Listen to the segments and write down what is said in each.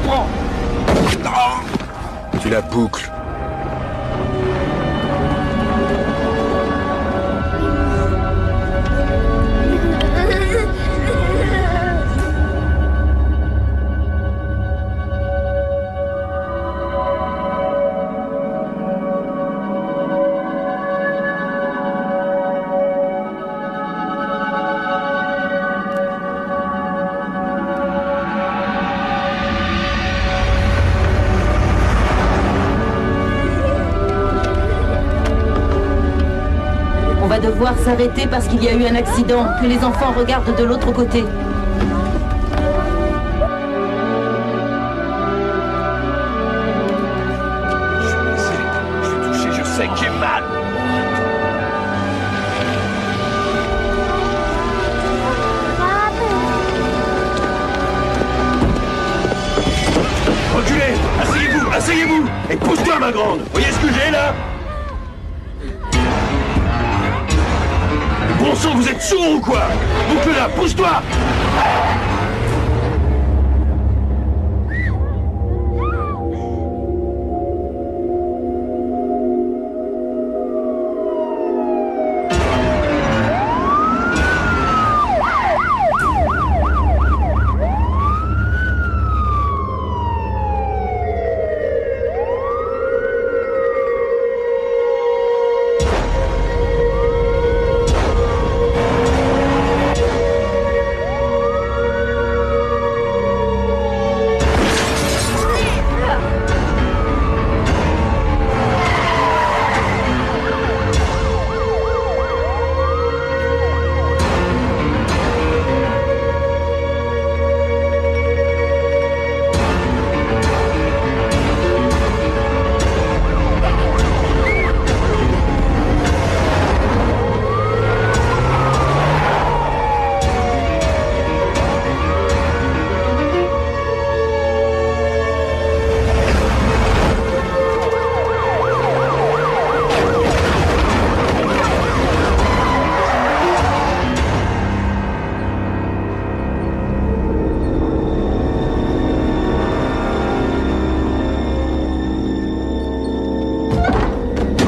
prends. Tu la boucles. On va devoir s'arrêter parce qu'il y a eu un accident. Que les enfants regardent de l'autre côté. Je suis touché, je sais que j'ai mal. Reculez! Asseyez-vous! Asseyez-vous! Et pousse-toi, ma grande! Voyez ce que j'ai, là? Bon sang, vous êtes sourds ou quoi? Boucle-la! Pousse-toi!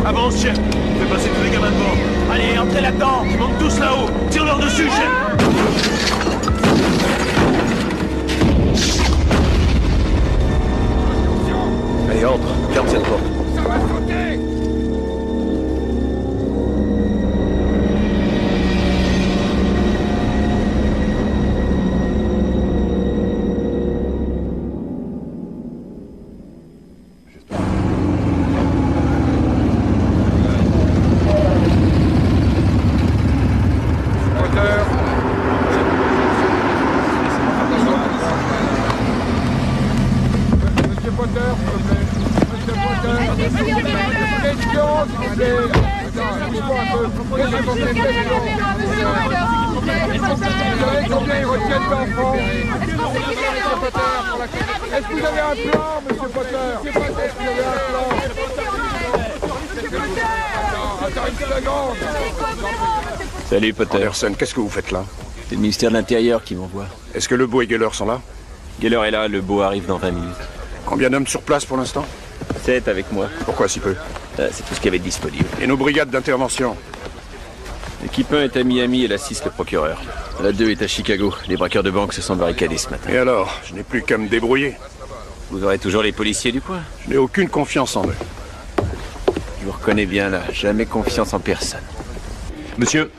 Avance, chef! Fais passer tous les gamins devant! Allez, entrez là-dedans! Ils montent tous là-haut! Tire-leur dessus, chef! Allez, entre. Ferme cette porte. Ça va sauter! Monsieur Potter, s'il vous plaît. Monsieur Potter. Question, s'il vous plaît. Attends, bouge-moi un peu. Qu'est-ce que c'est cette question? Vous savez combien ils retiennent d'enfants? Monsieur Potter, pour la... Est-ce que vous avez un plan, Monsieur Potter? Est-ce que vous avez un plan? Attends une seconde. Salut Potter. Anderson, qu'est-ce que vous faites là? C'est le ministère de l'Intérieur qui m'envoie. Est-ce que Lebeau et Geller sont là? Geller est là, le beau arrive dans 20 minutes. Combien d'hommes sur place pour l'instant? 7 avec moi. Pourquoi si peu? C'est tout ce qu'il y avait de disponible. Et nos brigades d'intervention? L'équipe 1 est à Miami et la 6 le procureur. La 2 est à Chicago. Les braqueurs de banque se sont barricadés ce matin. Et alors? Je n'ai plus qu'à me débrouiller. Vous aurez toujours les policiers du coin. Je n'ai aucune confiance en eux. Je vous reconnais bien là. Jamais confiance en personne. Monsieur,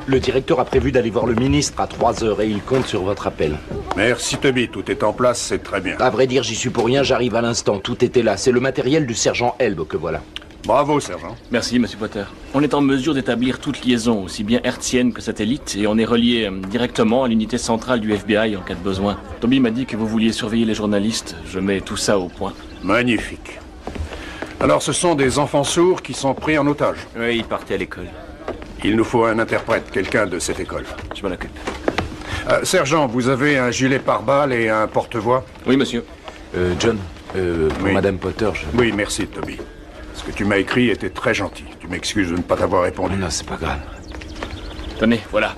le directeur a prévu d'aller voir le ministre à 3h et il compte sur votre appel. Merci Toby, tout est en place, c'est très bien. À vrai dire, j'y suis pour rien, j'arrive à l'instant, tout était là. C'est le matériel du sergent Elbe que voilà. Bravo, sergent. Merci, Monsieur Potter. On est en mesure d'établir toute liaison, aussi bien hertzienne que satellite, et on est relié directement à l'unité centrale du FBI en cas de besoin. Toby m'a dit que vous vouliez surveiller les journalistes. Je mets tout ça au point. Magnifique. Alors, ce sont des enfants sourds qui sont pris en otage. Oui, il partait à l'école. Il nous faut un interprète, quelqu'un de cette école. Je m'en occupe. Sergent, vous avez un gilet pare-balles et un porte-voix? Oui, monsieur. John, pour Oui. Madame Potter, Oui, merci, Toby. Ce que tu m'as écrit était très gentil. Tu m'excuses de ne pas t'avoir répondu. Non, c'est pas grave. Tenez, voilà.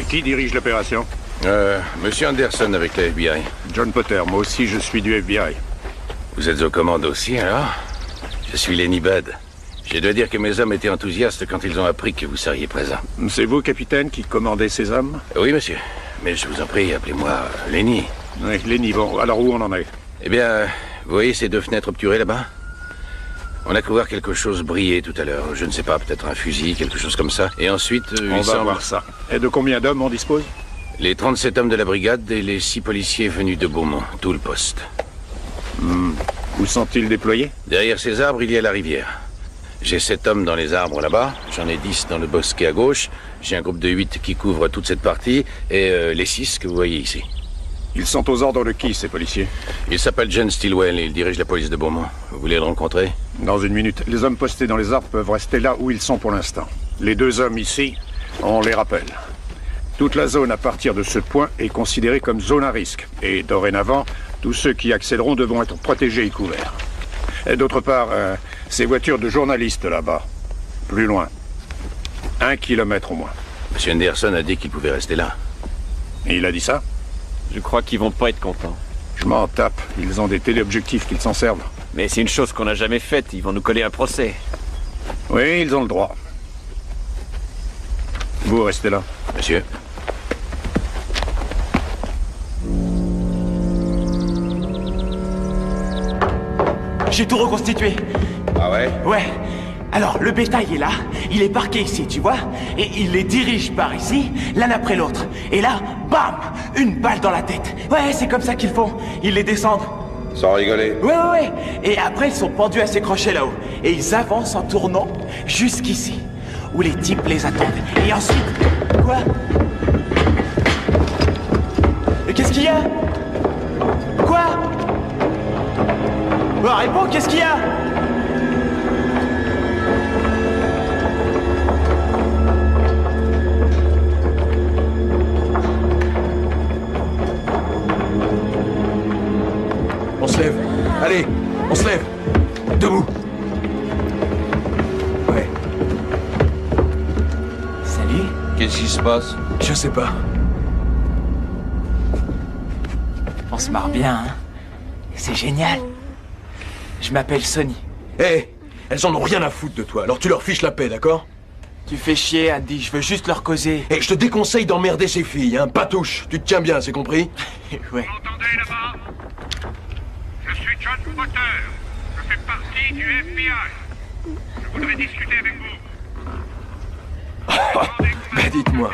Et qui dirige l'opération? Monsieur Anderson avec la FBI. John Potter, moi aussi je suis du FBI. Vous êtes aux commandes aussi, alors? Je suis Lenny Budd. Je dois dire que mes hommes étaient enthousiastes quand ils ont appris que vous seriez présent. C'est vous, capitaine, qui commandez ces hommes? Oui, monsieur. Mais je vous en prie, appelez-moi Lenny. Oui, Lenny, bon, alors où on en est? Eh bien, vous voyez ces deux fenêtres obturées là-bas? On a cru voir quelque chose briller tout à l'heure. Je ne sais pas, peut-être un fusil, quelque chose comme ça. Et ensuite, on va voir ça. Et de combien d'hommes on dispose? Les 37 hommes de la brigade et les 6 policiers venus de Beaumont, tout le poste. Où sont-ils déployés? Derrière ces arbres, il y a la rivière. J'ai 7 hommes dans les arbres là-bas, j'en ai 10 dans le bosquet à gauche, j'ai un groupe de 8 qui couvre toute cette partie, et les 6 que vous voyez ici. Ils sont aux ordres de qui, ces policiers? Il s'appelle John Stilwell et il dirige la police de Beaumont. Vous voulez le rencontrer? Dans une minute. Les hommes postés dans les arbres peuvent rester là où ils sont pour l'instant. Les 2 hommes ici, on les rappelle. Toute la zone à partir de ce point est considérée comme zone à risque. Et dorénavant, tous ceux qui accéderont devront être protégés et couverts. Et d'autre part, ces voitures de journalistes là-bas, plus loin. 1 kilomètre au moins. Monsieur Anderson a dit qu'il pouvait rester là. Et il a dit ça? Je crois qu'ils vont pas être contents. Je m'en tape. Ils ont des téléobjectifs qu'ils s'en servent. Mais c'est une chose qu'on n'a jamais faite, ils vont nous coller un procès. Oui, ils ont le droit. Vous restez là. Monsieur? J'ai tout reconstitué. Ah ouais? Ouais. Alors, le bétail est là, il est parqué ici, tu vois, et il les dirige par ici, l'un après l'autre. Et là, bam! Une balle dans la tête. Ouais, c'est comme ça qu'ils font. Ils les descendent. Sans rigoler. Ouais. Et après, ils sont pendus à ces crochets là-haut. Et ils avancent en tournant jusqu'ici, où les types les attendent. Et ensuite... Quoi? Qu'est-ce qu'il y a? Quoi? Bah, réponds, qu'est-ce qu'il y a? On se lève. Allez, on se lève. Debout. Ouais. Salut. Qu'est-ce qui se passe? Je sais pas. On se marre bien, hein? C'est génial. Je m'appelle Sonny. Hé, elles en ont rien à foutre de toi, alors tu leur fiches la paix, d'accord? Tu fais chier, Andy, je veux juste leur causer. Et je te déconseille d'emmerder ces filles, hein, pas touche. Tu te tiens bien, c'est compris? Ouais. Entendez là-bas? Je suis John Potter. Je fais partie du FBI. Je voudrais discuter avec vous. Ben dites-moi,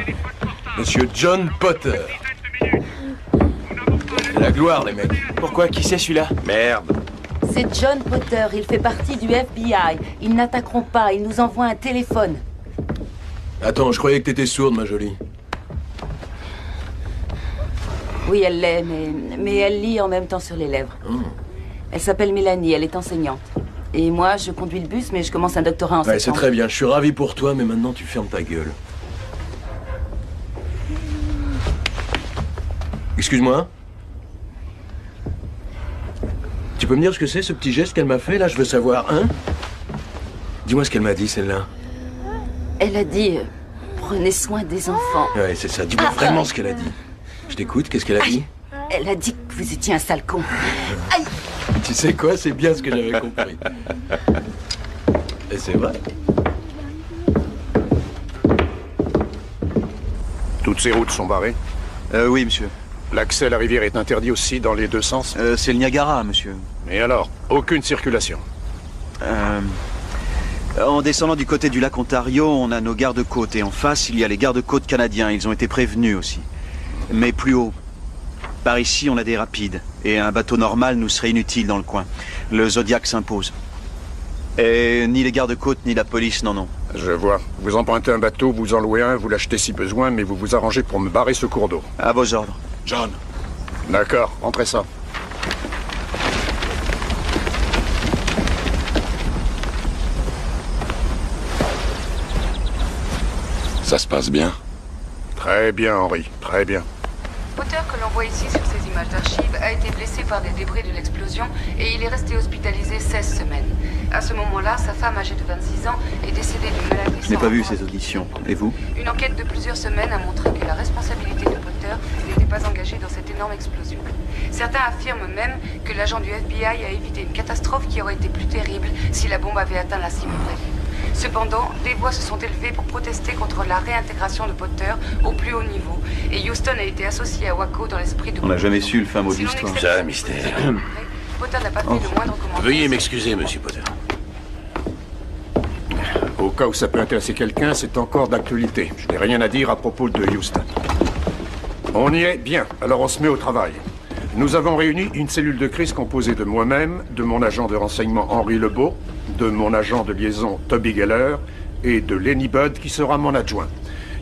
Monsieur John Potter. C'est la gloire, les mecs. Pourquoi? Qui c'est celui-là? Merde. C'est John Potter, il fait partie du FBI. Ils n'attaqueront pas, ils nous envoient un téléphone. Attends, je croyais que t'étais sourde, ma jolie. Oui, elle l'est, mais elle lit en même temps sur les lèvres. Elle s'appelle Mélanie, elle est enseignante. Et moi, je conduis le bus, mais je commence un doctorat en Ouais, c'est septembre. très bien, je suis ravi pour toi, mais maintenant tu fermes ta gueule. Excuse-moi? Tu peux me dire ce que c'est, ce petit geste qu'elle m'a fait, là? Je veux savoir, hein? Dis-moi ce qu'elle m'a dit, celle-là. Elle a dit, prenez soin des enfants. Ouais, c'est ça. Dis-moi vraiment ce qu'elle a dit. Je t'écoute, qu'est-ce qu'elle a dit? Elle a dit que vous étiez un sale con. Aïe! Tu sais quoi, c'est bien ce que j'avais compris. Et c'est vrai. Toutes ces routes sont barrées. Oui, monsieur. L'accès à la rivière est interdit aussi dans les 2 sens. C'est le Niagara, monsieur. Et alors, aucune circulation. En descendant du côté du lac Ontario, on a nos gardes-côtes. Et en face, il y a les gardes-côtes canadiens. Ils ont été prévenus aussi. Mais plus haut. Par ici, on a des rapides. Et un bateau normal nous serait inutile dans le coin. Le Zodiac s'impose. Et ni les gardes-côtes, ni la police n'en ont. Je vois. Vous empruntez un bateau, vous en louez un, vous l'achetez si besoin, mais vous vous arrangez pour me barrer ce cours d'eau. À vos ordres. John. D'accord, rentrez ça. Ça se passe bien? Très bien, Henry, très bien. Hauteur que l'on voit ici sur ces images. images d'archives, a été blessé par des débris de l'explosion et il est resté hospitalisé 16 semaines. À ce moment-là, sa femme, âgée de 26 ans, est décédée d'une maladie. Je n'ai pas vu ces auditions. Et vous? Une enquête de plusieurs semaines a montré que la responsabilité de Potter n'était pas engagée dans cette énorme explosion. Certains affirment même que l'agent du FBI a évité une catastrophe qui aurait été plus terrible si la bombe avait atteint la cible prévue. Cependant, des voix se sont élevées pour protester contre la réintégration de Potter au plus haut niveau. Et Houston a été associé à Waco dans l'esprit de... On n'a jamais su le fin mot de l'histoire. Ça, mystère. Potter n'a pas fait le moindre commentaire. Veuillez m'excuser, monsieur Potter. Au cas où ça peut intéresser quelqu'un, c'est encore d'actualité. Je n'ai rien à dire à propos de Houston. On y est bien, alors on se met au travail. Nous avons réuni une cellule de crise composée de moi-même, de mon agent de renseignement Henri Lebeau, de mon agent de liaison Toby Geller et de Lenny Budd qui sera mon adjoint.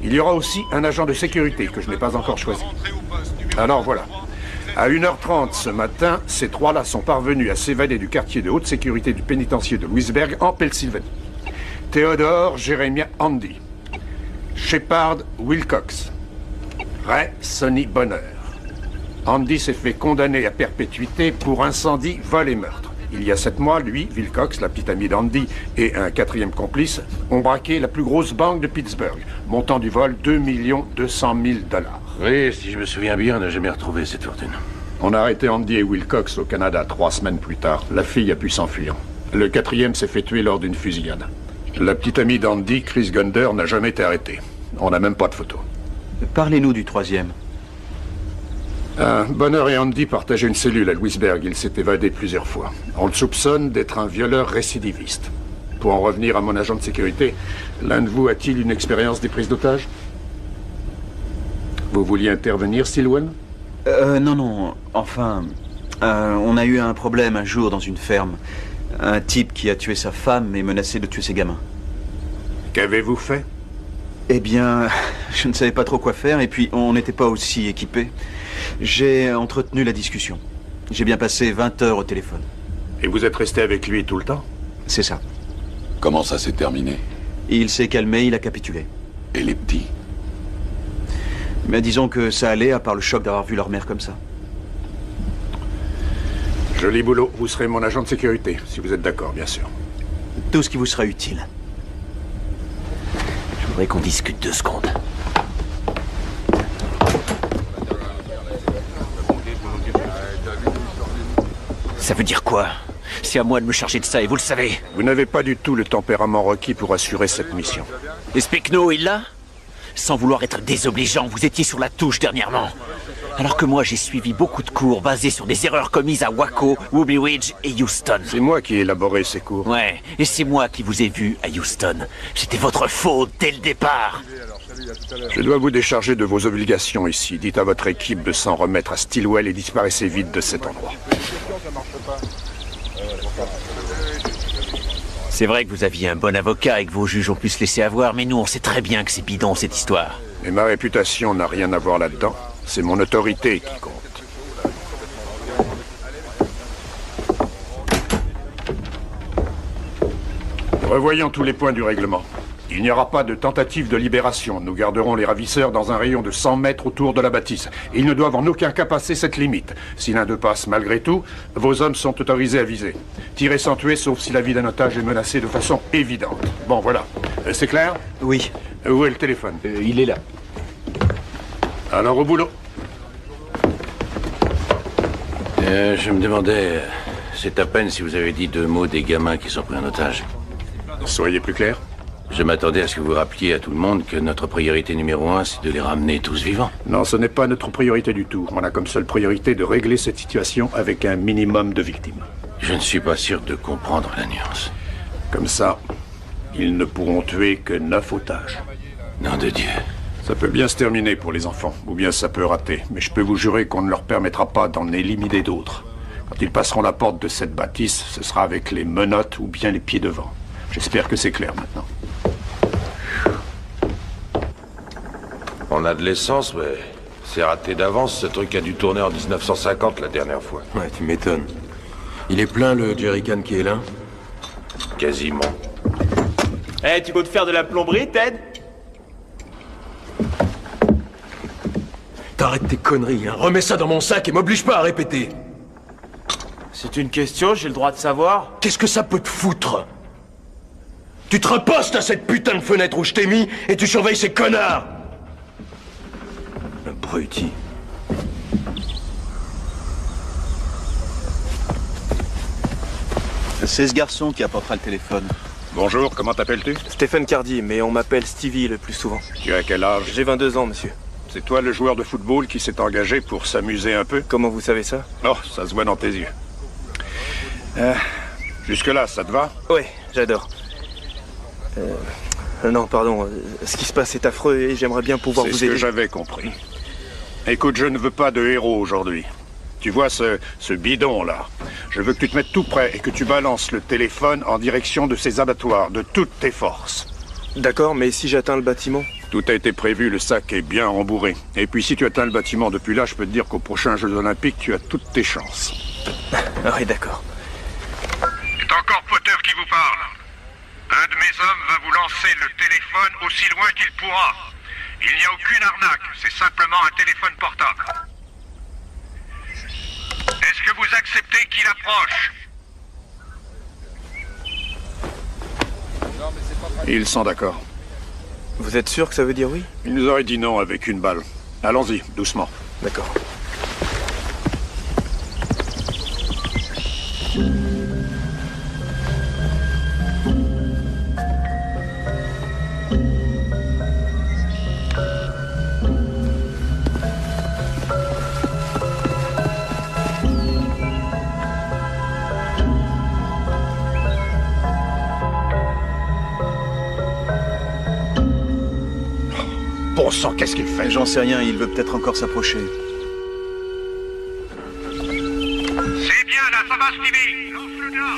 Il y aura aussi un agent de sécurité que je n'ai pas encore choisi. Alors voilà. À 1h30 ce matin, ces trois-là sont parvenus à s'évader du quartier de haute sécurité du pénitencier de Louisburg en Pennsylvanie. Theodore Jeremiah Handy. Shepard Wilcox. Ray Sonny Bonner. Andy s'est fait condamner à perpétuité pour incendie, vol et meurtre. Il y a 7 mois, lui, Wilcox, la petite amie d'Andy, et un 4e complice, ont braqué la plus grosse banque de Pittsburgh. Montant du vol, 2 200 000 $. Oui, si je me souviens bien, on n'a jamais retrouvé cette fortune. On a arrêté Andy et Wilcox au Canada 3 semaines plus tard. La fille a pu s'enfuir. Le 4e s'est fait tuer lors d'une fusillade. La petite amie d'Andy, Chris Gunder, n'a jamais été arrêtée. On n'a même pas de photo. Parlez-nous du 3e. Bonner et Andy partageaient une cellule à Louisburg. Il s'est évadé plusieurs fois. On le soupçonne d'être un violeur récidiviste. Pour en revenir à mon agent de sécurité, l'un de vous a-t-il une expérience des prises d'otages? Vous vouliez intervenir, Stilwell? Non. Enfin, on a eu un problème un jour dans une ferme. Un type qui a tué sa femme et menacé de tuer ses gamins. Qu'avez-vous fait? Eh bien, je ne savais pas trop quoi faire et puis on n'était pas aussi équipés. J'ai entretenu la discussion. J'ai bien passé 20 heures au téléphone. Et vous êtes resté avec lui tout le temps? C'est ça. Comment ça s'est terminé? Il s'est calmé, il a capitulé. Et les petits? Mais disons que ça allait, à part le choc d'avoir vu leur mère comme ça. Joli boulot. Vous serez mon agent de sécurité, si vous êtes d'accord, bien sûr. Tout ce qui vous sera utile. Je voudrais qu'on discute 2 secondes. Ça veut dire quoi? C'est à moi de me charger de ça, et vous le savez. Vous n'avez pas du tout le tempérament requis pour assurer cette mission. Et Specno, il l'a? Sans vouloir être désobligeant, vous étiez sur la touche dernièrement. Alors que moi, j'ai suivi beaucoup de cours basés sur des erreurs commises à Waco, Ruby Ridge et Houston. C'est moi qui ai élaboré ces cours. Ouais, et c'est moi qui vous ai vu à Houston. C'était votre faute dès le départ. Je dois vous décharger de vos obligations ici. Dites à votre équipe de s'en remettre à Stilwell et disparaissez vite de cet endroit. C'est vrai que vous aviez un bon avocat et que vos juges ont pu se laisser avoir, mais nous, on sait très bien que c'est bidon, cette histoire. Et ma réputation n'a rien à voir là-dedans. C'est mon autorité qui compte. Revoyons tous les points du règlement. Il n'y aura pas de tentative de libération. Nous garderons les ravisseurs dans un rayon de 100 mètres autour de la bâtisse. Ils ne doivent en aucun cas passer cette limite. Si l'un d'eux passe malgré tout, vos hommes sont autorisés à viser. Tirez sans tuer, sauf si la vie d'un otage est menacée de façon évidente. Bon, voilà. C'est clair? Oui. Où est le téléphone? Il est là. Alors au boulot. Je me demandais, c'est à peine si vous avez dit 2 mots des gamins qui sont pris en otage. Soyez plus clair. Je m'attendais à ce que vous rappeliez à tout le monde que notre priorité numéro 1, c'est de les ramener tous vivants. Non, ce n'est pas notre priorité du tout. On a comme seule priorité de régler cette situation avec un minimum de victimes. Je ne suis pas sûr de comprendre la nuance. Comme ça, ils ne pourront tuer que 9 otages. Nom de Dieu. Ça peut bien se terminer pour les enfants, ou bien ça peut rater. Mais je peux vous jurer qu'on ne leur permettra pas d'en éliminer d'autres. Quand ils passeront la porte de cette bâtisse, ce sera avec les menottes ou bien les pieds devant. J'espère que c'est clair maintenant. On a de l'essence, mais c'est raté d'avance. Ce truc a dû tourner en 1950 la dernière fois. Ouais, tu m'étonnes. Il est plein, le jerrycan qui est là? Quasiment. Eh, tu comptes faire de la plomberie, Ted? T'arrêtes tes conneries, hein. Remets ça dans mon sac et m'oblige pas à répéter. C'est une question, j'ai le droit de savoir. Qu'est-ce que ça peut te foutre? Tu te repostes à cette putain de fenêtre où je t'ai mis et tu surveilles ces connards. Abruti. C'est ce garçon qui apportera le téléphone. Bonjour, comment t'appelles-tu? Stephen Cardy, mais on m'appelle Stevie le plus souvent. Tu as quel âge? J'ai 22 ans, monsieur. C'est toi le joueur de football qui s'est engagé pour s'amuser un peu? Comment vous savez ça? Oh, ça se voit dans tes yeux. Jusque-là, ça te va? Oui, j'adore. Non, pardon. Ce qui se passe est affreux et j'aimerais bien pouvoir vous aider. C'est ce que j'avais compris. Écoute, je ne veux pas de héros aujourd'hui. Tu vois ce bidon-là? Je veux que tu te mettes tout près et que tu balances le téléphone en direction de ces abattoirs, de toutes tes forces. D'accord, mais si j'atteins le bâtiment? Tout a été prévu, le sac est bien rembourré. Et puis si tu atteins le bâtiment depuis là, je peux te dire qu'aux prochains Jeux Olympiques, tu as toutes tes chances. Ah oui, d'accord. C'est encore Potter qui vous parle. Un de mes hommes va vous lancer le téléphone aussi loin qu'il pourra. Il n'y a aucune arnaque, c'est simplement un téléphone portable. Est-ce que vous acceptez qu'il approche? Ils sont d'accord. Vous êtes sûr que ça veut dire oui? Ils nous auraient dit non avec une balle. Allons-y, doucement. D'accord. Bon sang, qu'est-ce qu'il fait? J'en sais rien, il veut peut-être encore s'approcher. C'est bien là, ça va, Stevie. Lance-le là.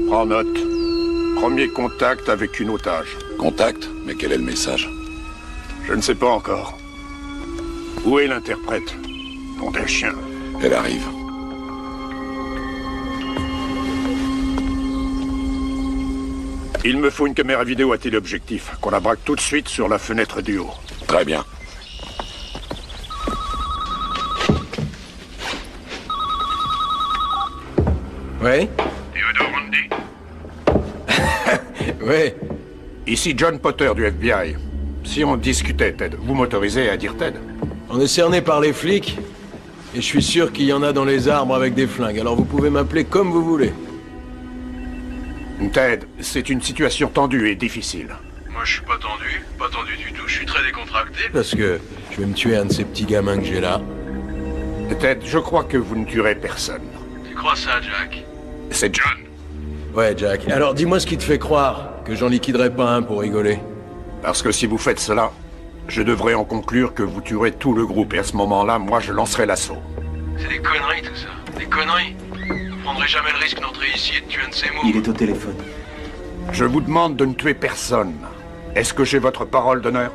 Prends note. Premier contact avec une otage. Contact? Mais quel est le message? Je ne sais pas encore. Où est l'interprète? Nom d'un chien. Elle arrive. Il me faut une caméra vidéo à téléobjectif, qu'on la braque tout de suite sur la fenêtre du haut. Très bien. Ouais? Theodore Rundy? Ouais. Ici John Potter du FBI. Si on discutait, Ted, vous m'autorisez à dire Ted? On est cerné par les flics, et je suis sûr qu'il y en a dans les arbres avec des flingues, alors vous pouvez m'appeler comme vous voulez. Ted, c'est une situation tendue et difficile. Moi je suis pas tendu du tout, je suis très décontracté. Parce que je vais me tuer un de ces petits gamins que j'ai là. Ted, je crois que vous ne tuerez personne. Tu crois ça, Jack? C'est John. Ouais, Jack. Alors dis-moi ce qui te fait croire que j'en liquiderai pas un pour rigoler. Parce que si vous faites cela, je devrais en conclure que vous tuerez tout le groupe, et à ce moment-là, moi je lancerai l'assaut. C'est des conneries tout ça, des conneries. Je prendrai jamais le risque d'entrer ici et de tuer un de ces mots. Il est au téléphone. Je vous demande de ne tuer personne. Est-ce que j'ai votre parole d'honneur?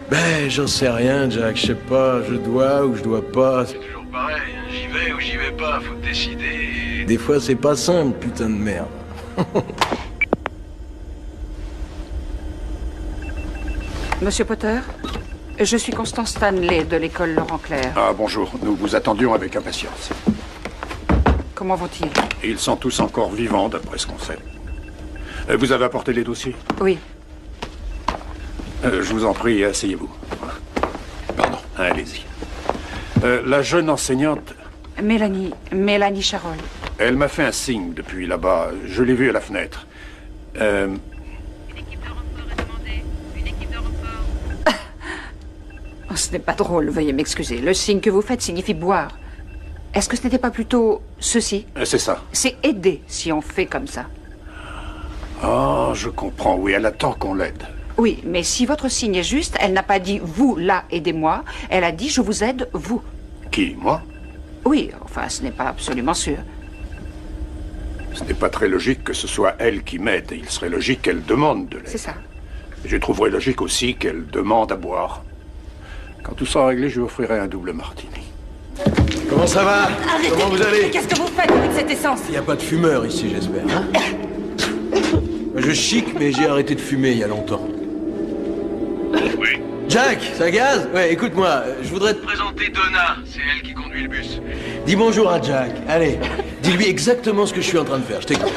Ben, j'en sais rien, Jack. Je sais pas, je dois ou je dois pas. C'est toujours pareil, hein. J'y vais ou j'y vais pas, faut décider. Des fois, c'est pas simple, putain de merde. Monsieur Potter, je suis Constance Stanley de l'école Laurent Clair. Ah, bonjour. Nous vous attendions avec impatience. Comment vont-ils? Ils sont tous encore vivants, d'après ce qu'on sait. Vous avez apporté les dossiers? Oui. Je vous en prie, asseyez-vous. Pardon. Allez-y. La jeune enseignante, Mélanie Charol. elle m'a fait un signe depuis là-bas. Je l'ai vue à la fenêtre. Oh, ce n'est pas drôle, veuillez m'excuser. Le signe que vous faites signifie boire. Est-ce que ce n'était pas plutôt ceci? C'est ça. C'est aider si on fait comme ça. Oh, je comprends. Oui, elle attend qu'on l'aide. Oui, mais si votre signe est juste, elle n'a pas dit « vous, là, aidez-moi ». Elle a dit « je vous aide, vous ». Qui, moi? Oui, enfin, ce n'est pas absolument sûr. Ce n'est pas très logique que ce soit elle qui m'aide. Il serait logique qu'elle demande de l'aide. C'est ça. Je trouverais logique aussi qu'elle demande à boire. Quand tout sera réglé, je lui offrirai un double martini. Comment ça va? Arrêtez. Comment vous allez? Qu'est-ce que vous faites avec cette essence? Il n'y a pas de fumeur ici, j'espère, hein? Je chic, mais j'ai arrêté de fumer il y a longtemps. Oui. Jack, ça gaz? Ouais, écoute-moi, je voudrais te... Présenter Donna, c'est elle qui conduit le bus. Dis bonjour à Jack. Allez, dis-lui exactement ce que je suis en train de faire, je t'écoute.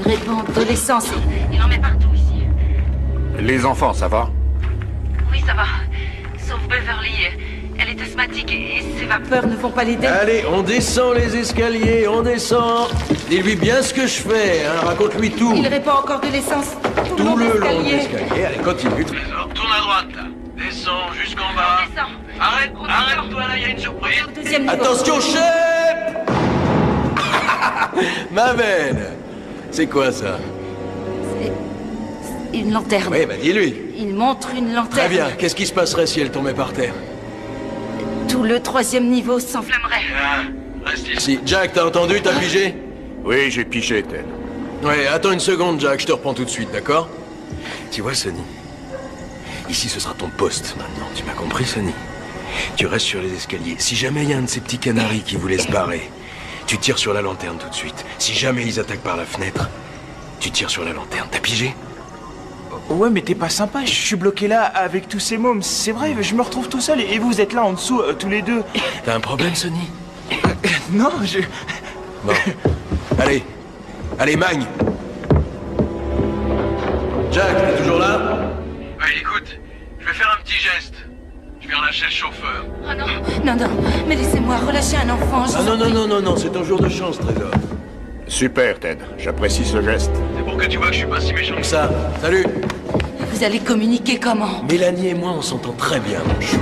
Il répand de l'essence. Il en met partout ici. Les enfants, ça va? Oui, ça va. Sauf Beverly. Elle est asthmatique et ses vapeurs ne vont pas l'aider. Allez, on descend les escaliers, on descend. Dis-lui bien ce que je fais, hein, raconte-lui tout. Il répand encore de l'essence Tout le long de l'escalier. Allez, continue. Trésor, tourne à droite, là. Descends jusqu'en bas. Descends. Arrête-toi, là, il y a une surprise. Deuxième niveau. Attention, chef. Ma belle. C'est quoi ça? C'est une lanterne. Oui, bah dis-lui. Il montre une lanterne. Très bien, qu'est-ce qui se passerait si elle tombait par terre? Tout le troisième niveau s'enflammerait. Reste ici. Si, Jack, t'as entendu, t'as pigé? Oui, j'ai pigé, Ted. Ouais, attends une seconde, Jack, je te reprends tout de suite, d'accord? Tu vois, Sonny, ici ce sera ton poste maintenant, tu m'as compris, Sonny? Tu restes sur les escaliers. Si jamais il y a un de ces petits canaris qui vous laisse barrer, tu tires sur la lanterne tout de suite. Si jamais ils attaquent par la fenêtre, tu tires sur la lanterne. T'as pigé? Ouais, mais t'es pas sympa, je suis bloqué là avec tous ces mômes. C'est vrai, je me retrouve tout seul et vous êtes là en dessous, tous les deux. T'as un problème, Sonny? Non, je... Bon. Allez. Allez, Magne. Jack, t'es toujours là? Ouais, écoute, je vais faire un petit geste. Je vais relâcher le chauffeur. Oh non, non, mais laissez-moi relâcher un enfant. Ah non, c'est ton jour de chance, Trésor. Super, Ted. J'apprécie ce geste. C'est pour que tu vois que je suis pas si méchant. Comme ça, salut. Vous allez communiquer comment? Mélanie et moi, on s'entend très bien, mon chou.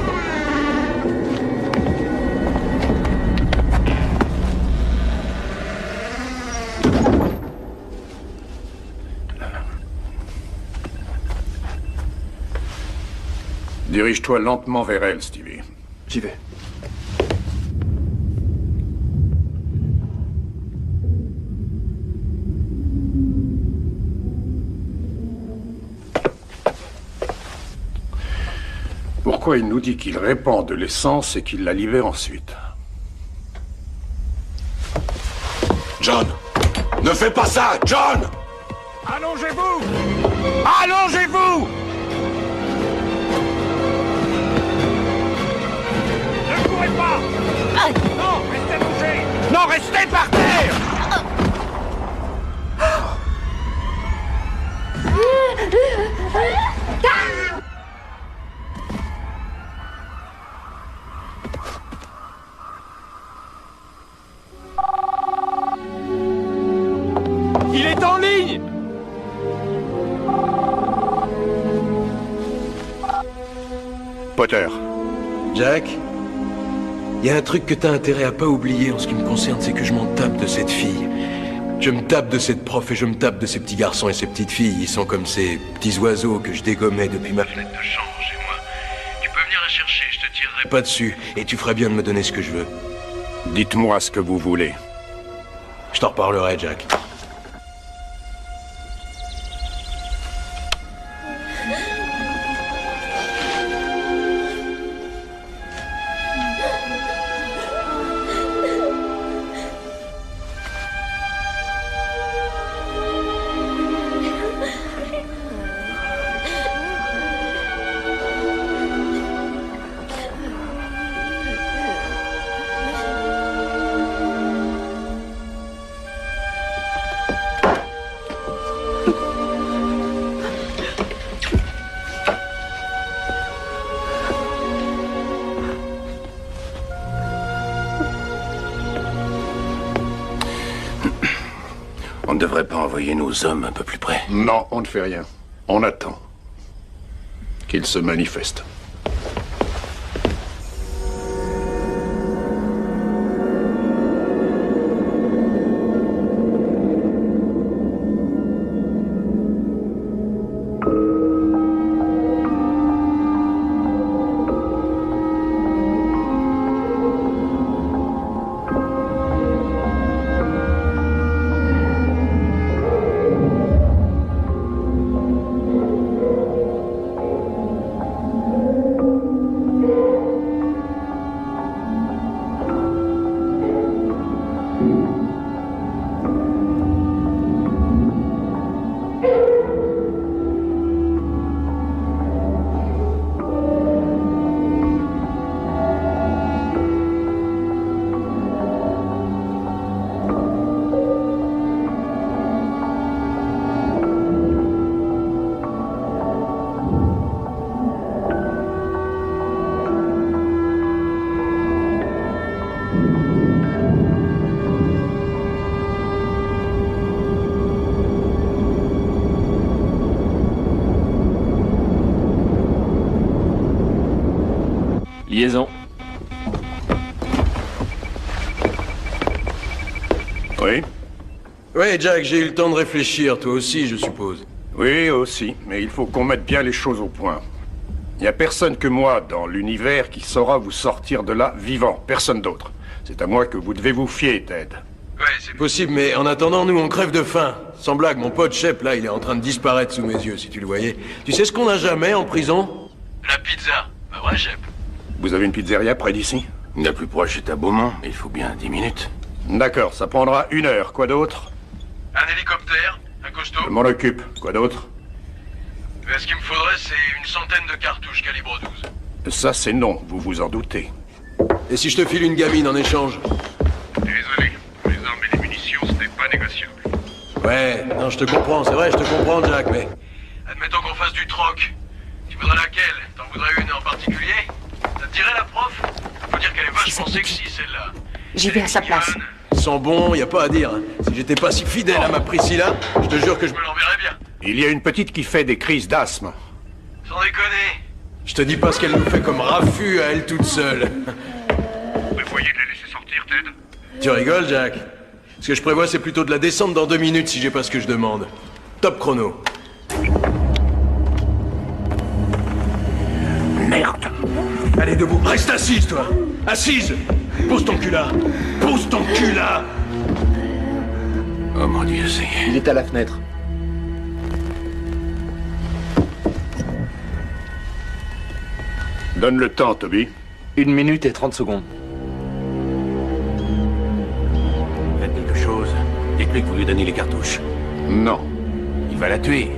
Dirige-toi lentement vers elle, Stevie. J'y vais. Pourquoi il nous dit qu'il répand de l'essence et qu'il la libère ensuite? John! Ne fais pas ça, John! Allongez-vous! Allongez-vous! Ne courez pas! Non, restez bougés! Non, restez par terre! Il est en ligne! Potter. Jack, il y a un truc que t'as intérêt à pas oublier en ce qui me concerne, c'est que je m'en tape de cette fille. Je me tape de cette prof et je me tape de ces petits garçons et ces petites filles. Ils sont comme ces petits oiseaux que je dégommais depuis ma fenêtre de chambre chez moi. Tu peux venir la chercher, je te tirerai Pas dessus, et tu ferais bien de me donner ce que je veux. Dites-moi ce que vous voulez. Je t'en reparlerai, Jack. On ne devrait pas envoyer nos hommes un peu plus près. Non, on ne fait rien. On attend. Qu'ils se manifestent. Liaison. Oui? Ouais, Jack, j'ai eu le temps de réfléchir, toi aussi, je suppose. Oui, aussi, mais il faut qu'on mette bien les choses au point. Il n'y a personne que moi dans l'univers qui saura vous sortir de là vivant, personne d'autre. C'est à moi que vous devez vous fier, Ted. Ouais, c'est possible, mais en attendant, nous, on crève de faim. Sans blague, mon pote Shep, là, il est en train de disparaître sous mes yeux, si tu le voyais. Tu sais ce qu'on n'a jamais en prison? La pizza. Bah ouais, Shep. Vous avez une pizzeria près d'ici? La plus proche est à Beaumont, mais il faut bien 10 minutes. D'accord, ça prendra 1 heure. Quoi d'autre? Un hélicoptère, un costaud. Je m'en occupe. Quoi d'autre? Ce qu'il me faudrait, c'est une centaine de cartouches calibre 12. Ça, c'est non, vous vous en doutez. Et si je te file une gamine en échange? Désolé, les armes et les munitions, ce n'est pas négociable. Ouais, non, je te comprends, c'est vrai, je te comprends, Jack, mais... Admettons qu'on fasse du troc. Tu voudrais laquelle? T'en voudrais une en particulier? Ça te dirait la prof? Faut dire qu'elle est vachement sexy, celle-là. J'y vais à sa place. Ils sont bons, y a pas à dire. Hein. Si j'étais pas si fidèle à ma Priscilla, je te jure que je me l'enverrais bien. Il y a une petite qui fait des crises d'asthme. Sans déconner. Je te dis pas ce qu'elle nous fait comme raffut à elle toute seule. Vous prévoyez de la laisser sortir, Ted? Tu rigoles, Jack? Ce que je prévois, c'est plutôt de la descendre dans 2 minutes si j'ai pas ce que je demande. Top chrono. Merde! Allez, debout. Reste assise, toi. Assise. Pose ton cul là. Pose ton cul là. Oh mon Dieu, c'est... Il est à la fenêtre. Donne le temps, Toby. 1 minute et 30 secondes. Faites quelque chose. Dites-lui que vous lui donnez les cartouches. Non. Il va la tuer.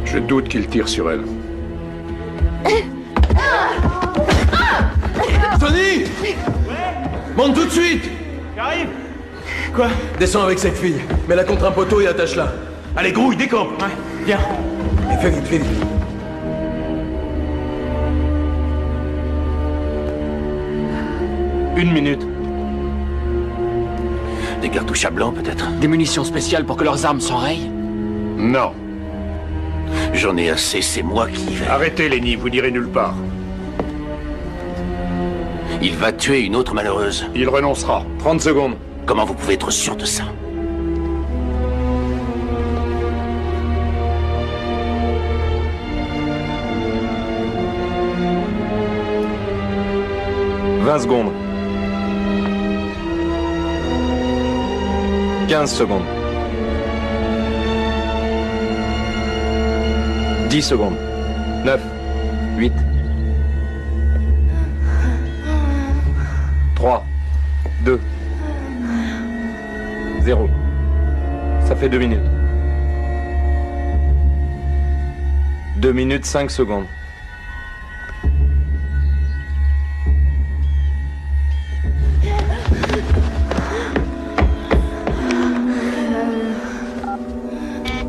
Je doute qu'il tire sur elle. Tony! Monte tout de suite! J'arrive! Quoi? Descends avec cette fille. Mets-la contre un poteau et attache-la. Allez, grouille, décampe! Ouais, viens. Et fais vite, fais vite. Une minute. Des cartouches à blanc, peut-être? Des munitions spéciales pour que leurs armes s'enrayent? Non. J'en ai assez, c'est moi qui y vais. Arrêtez, Lenny, vous n'irez nulle part. Il va tuer une autre malheureuse. Il renoncera. 30 secondes. Comment vous pouvez être sûr de ça? « 20 secondes. 15 secondes. 10 secondes. 9. 8. 3. 2. 0. Ça fait 2 minutes. 2 minutes 5 secondes.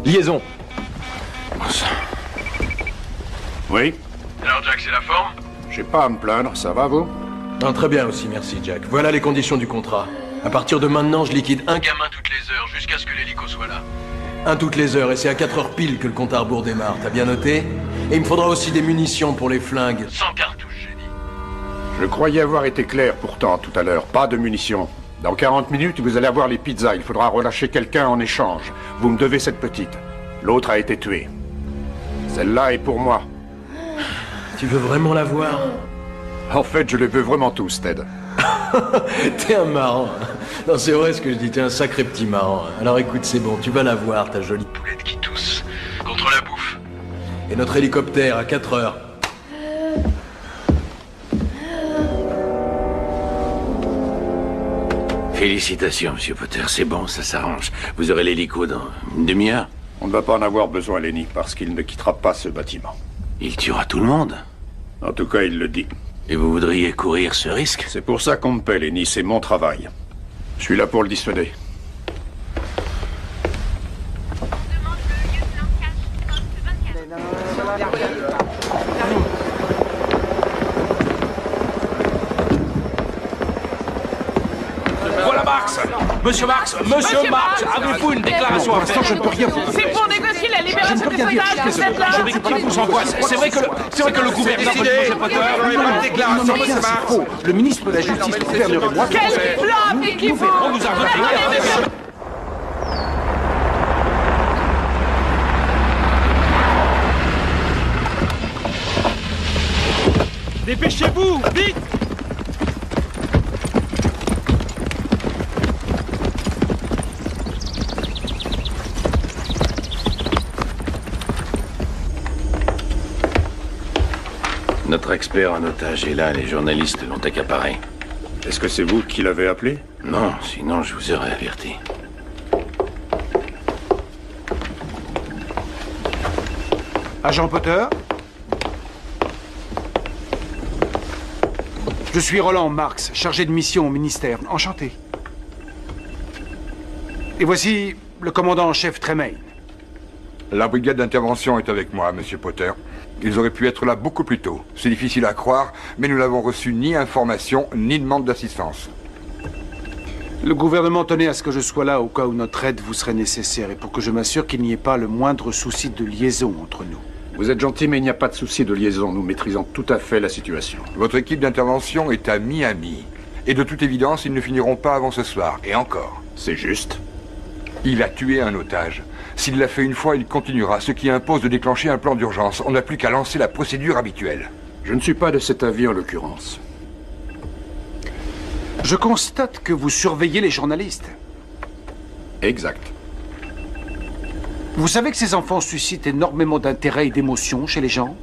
Liaison. Oui? Alors, Jack, c'est la forme? J'ai pas à me plaindre, ça va, vous? Non, très bien aussi, merci, Jack. Voilà les conditions du contrat. À partir de maintenant, je liquide un gamin toutes les heures, jusqu'à ce que l'hélico soit là. Un toutes les heures, et c'est à 4 heures pile que le compte à rebours démarre, t'as bien noté? Et il me faudra aussi des munitions pour les flingues. 100 cartouches, j'ai dit. Je croyais avoir été clair pourtant tout à l'heure. Pas de munitions. Dans 40 minutes, vous allez avoir les pizzas. Il faudra relâcher quelqu'un en échange. Vous me devez cette petite. L'autre a été tuée. Celle-là est pour moi. Tu veux vraiment la voir? En fait, je les veux vraiment tous, Ted. T'es un marrant. Non, c'est vrai ce que je dis, t'es un sacré petit marrant. Alors écoute, c'est bon, tu vas la voir, ta jolie poulette qui tousse. Contre la bouffe. Et notre hélicoptère à 4 heures. Félicitations, Monsieur Potter, c'est bon, ça s'arrange. Vous aurez l'hélico dans une demi-heure. On ne va pas en avoir besoin, Lenny, parce qu'il ne quittera pas ce bâtiment. Il tuera tout le monde. En tout cas, il le dit. Et vous voudriez courir ce risque? C'est pour ça qu'on me paie, Lenny, c'est mon travail. Je suis là pour le dissuader. Voilà Marx. Monsieur Marx, Monsieur Marx, avez-vous une déclaration à faire? Je ne peux rien vous dire. C'est pour négocier la libération des otages, vous êtes là? Je n'écoute pas vos angoisses. C'est vrai que le gouvernement... Non, c'est faux. Le ministre de la Justice, le gouverneur et moi... Quel plan appliquez-vous? On nous a voté. Dépêchez-vous, vite! Notre expert en otage est là, les journalistes l'ont accaparé. Est-ce que c'est vous qui l'avez appelé? Non, sinon je vous aurais averti. Agent Potter? Je suis Roland Marx, chargé de mission au ministère. Enchanté. Et voici le commandant en chef Tremaine. La brigade d'intervention est avec moi, Monsieur Potter. Ils auraient pu être là beaucoup plus tôt. C'est difficile à croire, mais nous n'avons reçu ni information, ni demande d'assistance. Le gouvernement tenait à ce que je sois là au cas où notre aide vous serait nécessaire et pour que je m'assure qu'il n'y ait pas le moindre souci de liaison entre nous. Vous êtes gentil, mais il n'y a pas de souci de liaison. Nous maîtrisons tout à fait la situation. Votre équipe d'intervention est à Miami. Et de toute évidence, ils ne finiront pas avant ce soir. Et encore. C'est juste. Il a tué un otage. S'il l'a fait une fois, il continuera, ce qui impose de déclencher un plan d'urgence. On n'a plus qu'à lancer la procédure habituelle. Je ne suis pas de cet avis en l'occurrence. Je constate que vous surveillez les journalistes. Exact. Vous savez que ces enfants suscitent énormément d'intérêt et d'émotion chez les gens?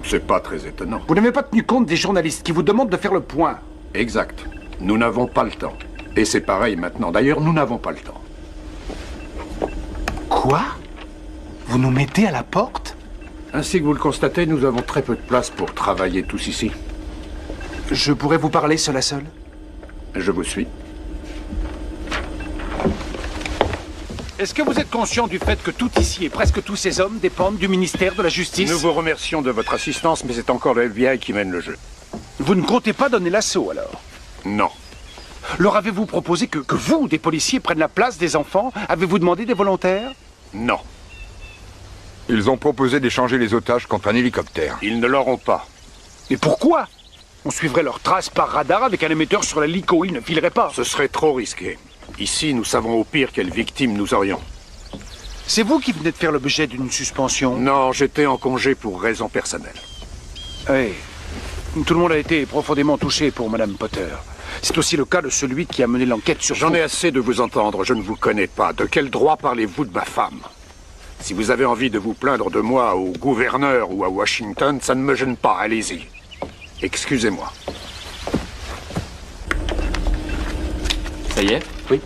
C'est pas très étonnant. Vous n'avez pas tenu compte des journalistes qui vous demandent de faire le point. Exact. Nous n'avons pas le temps. Et c'est pareil maintenant. D'ailleurs, nous n'avons pas le temps. Quoi? Vous nous mettez à la porte? Ainsi que vous le constatez, nous avons très peu de place pour travailler tous ici. Je pourrais vous parler seul à seul? Je vous suis. Est-ce que vous êtes conscient du fait que tout ici et presque tous ces hommes dépendent du ministère de la Justice? Nous vous remercions de votre assistance, mais c'est encore le FBI qui mène le jeu. Vous ne comptez pas donner l'assaut, alors? Non. Leur avez-vous proposé que vous, des policiers, prennent la place des enfants? Avez-vous demandé des volontaires? Non. Ils ont proposé d'échanger les otages contre un hélicoptère. Ils ne l'auront pas. Mais pourquoi? On suivrait leurs traces par radar avec un émetteur sur l'hélico. Ils ne fileraient pas. Ce serait trop risqué. Ici, nous savons au pire quelle victime nous aurions. C'est vous qui venez de faire l'objet d'une suspension? Non, j'étais en congé pour raisons personnelles. Oui. Tout le monde a été profondément touché pour Madame Potter. C'est aussi le cas de celui qui a mené l'enquête sur... J'en ai assez de vous entendre, je ne vous connais pas. De quel droit parlez-vous de ma femme? Si vous avez envie de vous plaindre de moi au gouverneur ou à Washington, ça ne me gêne pas, allez-y. Excusez-moi. Ça y est? Oui.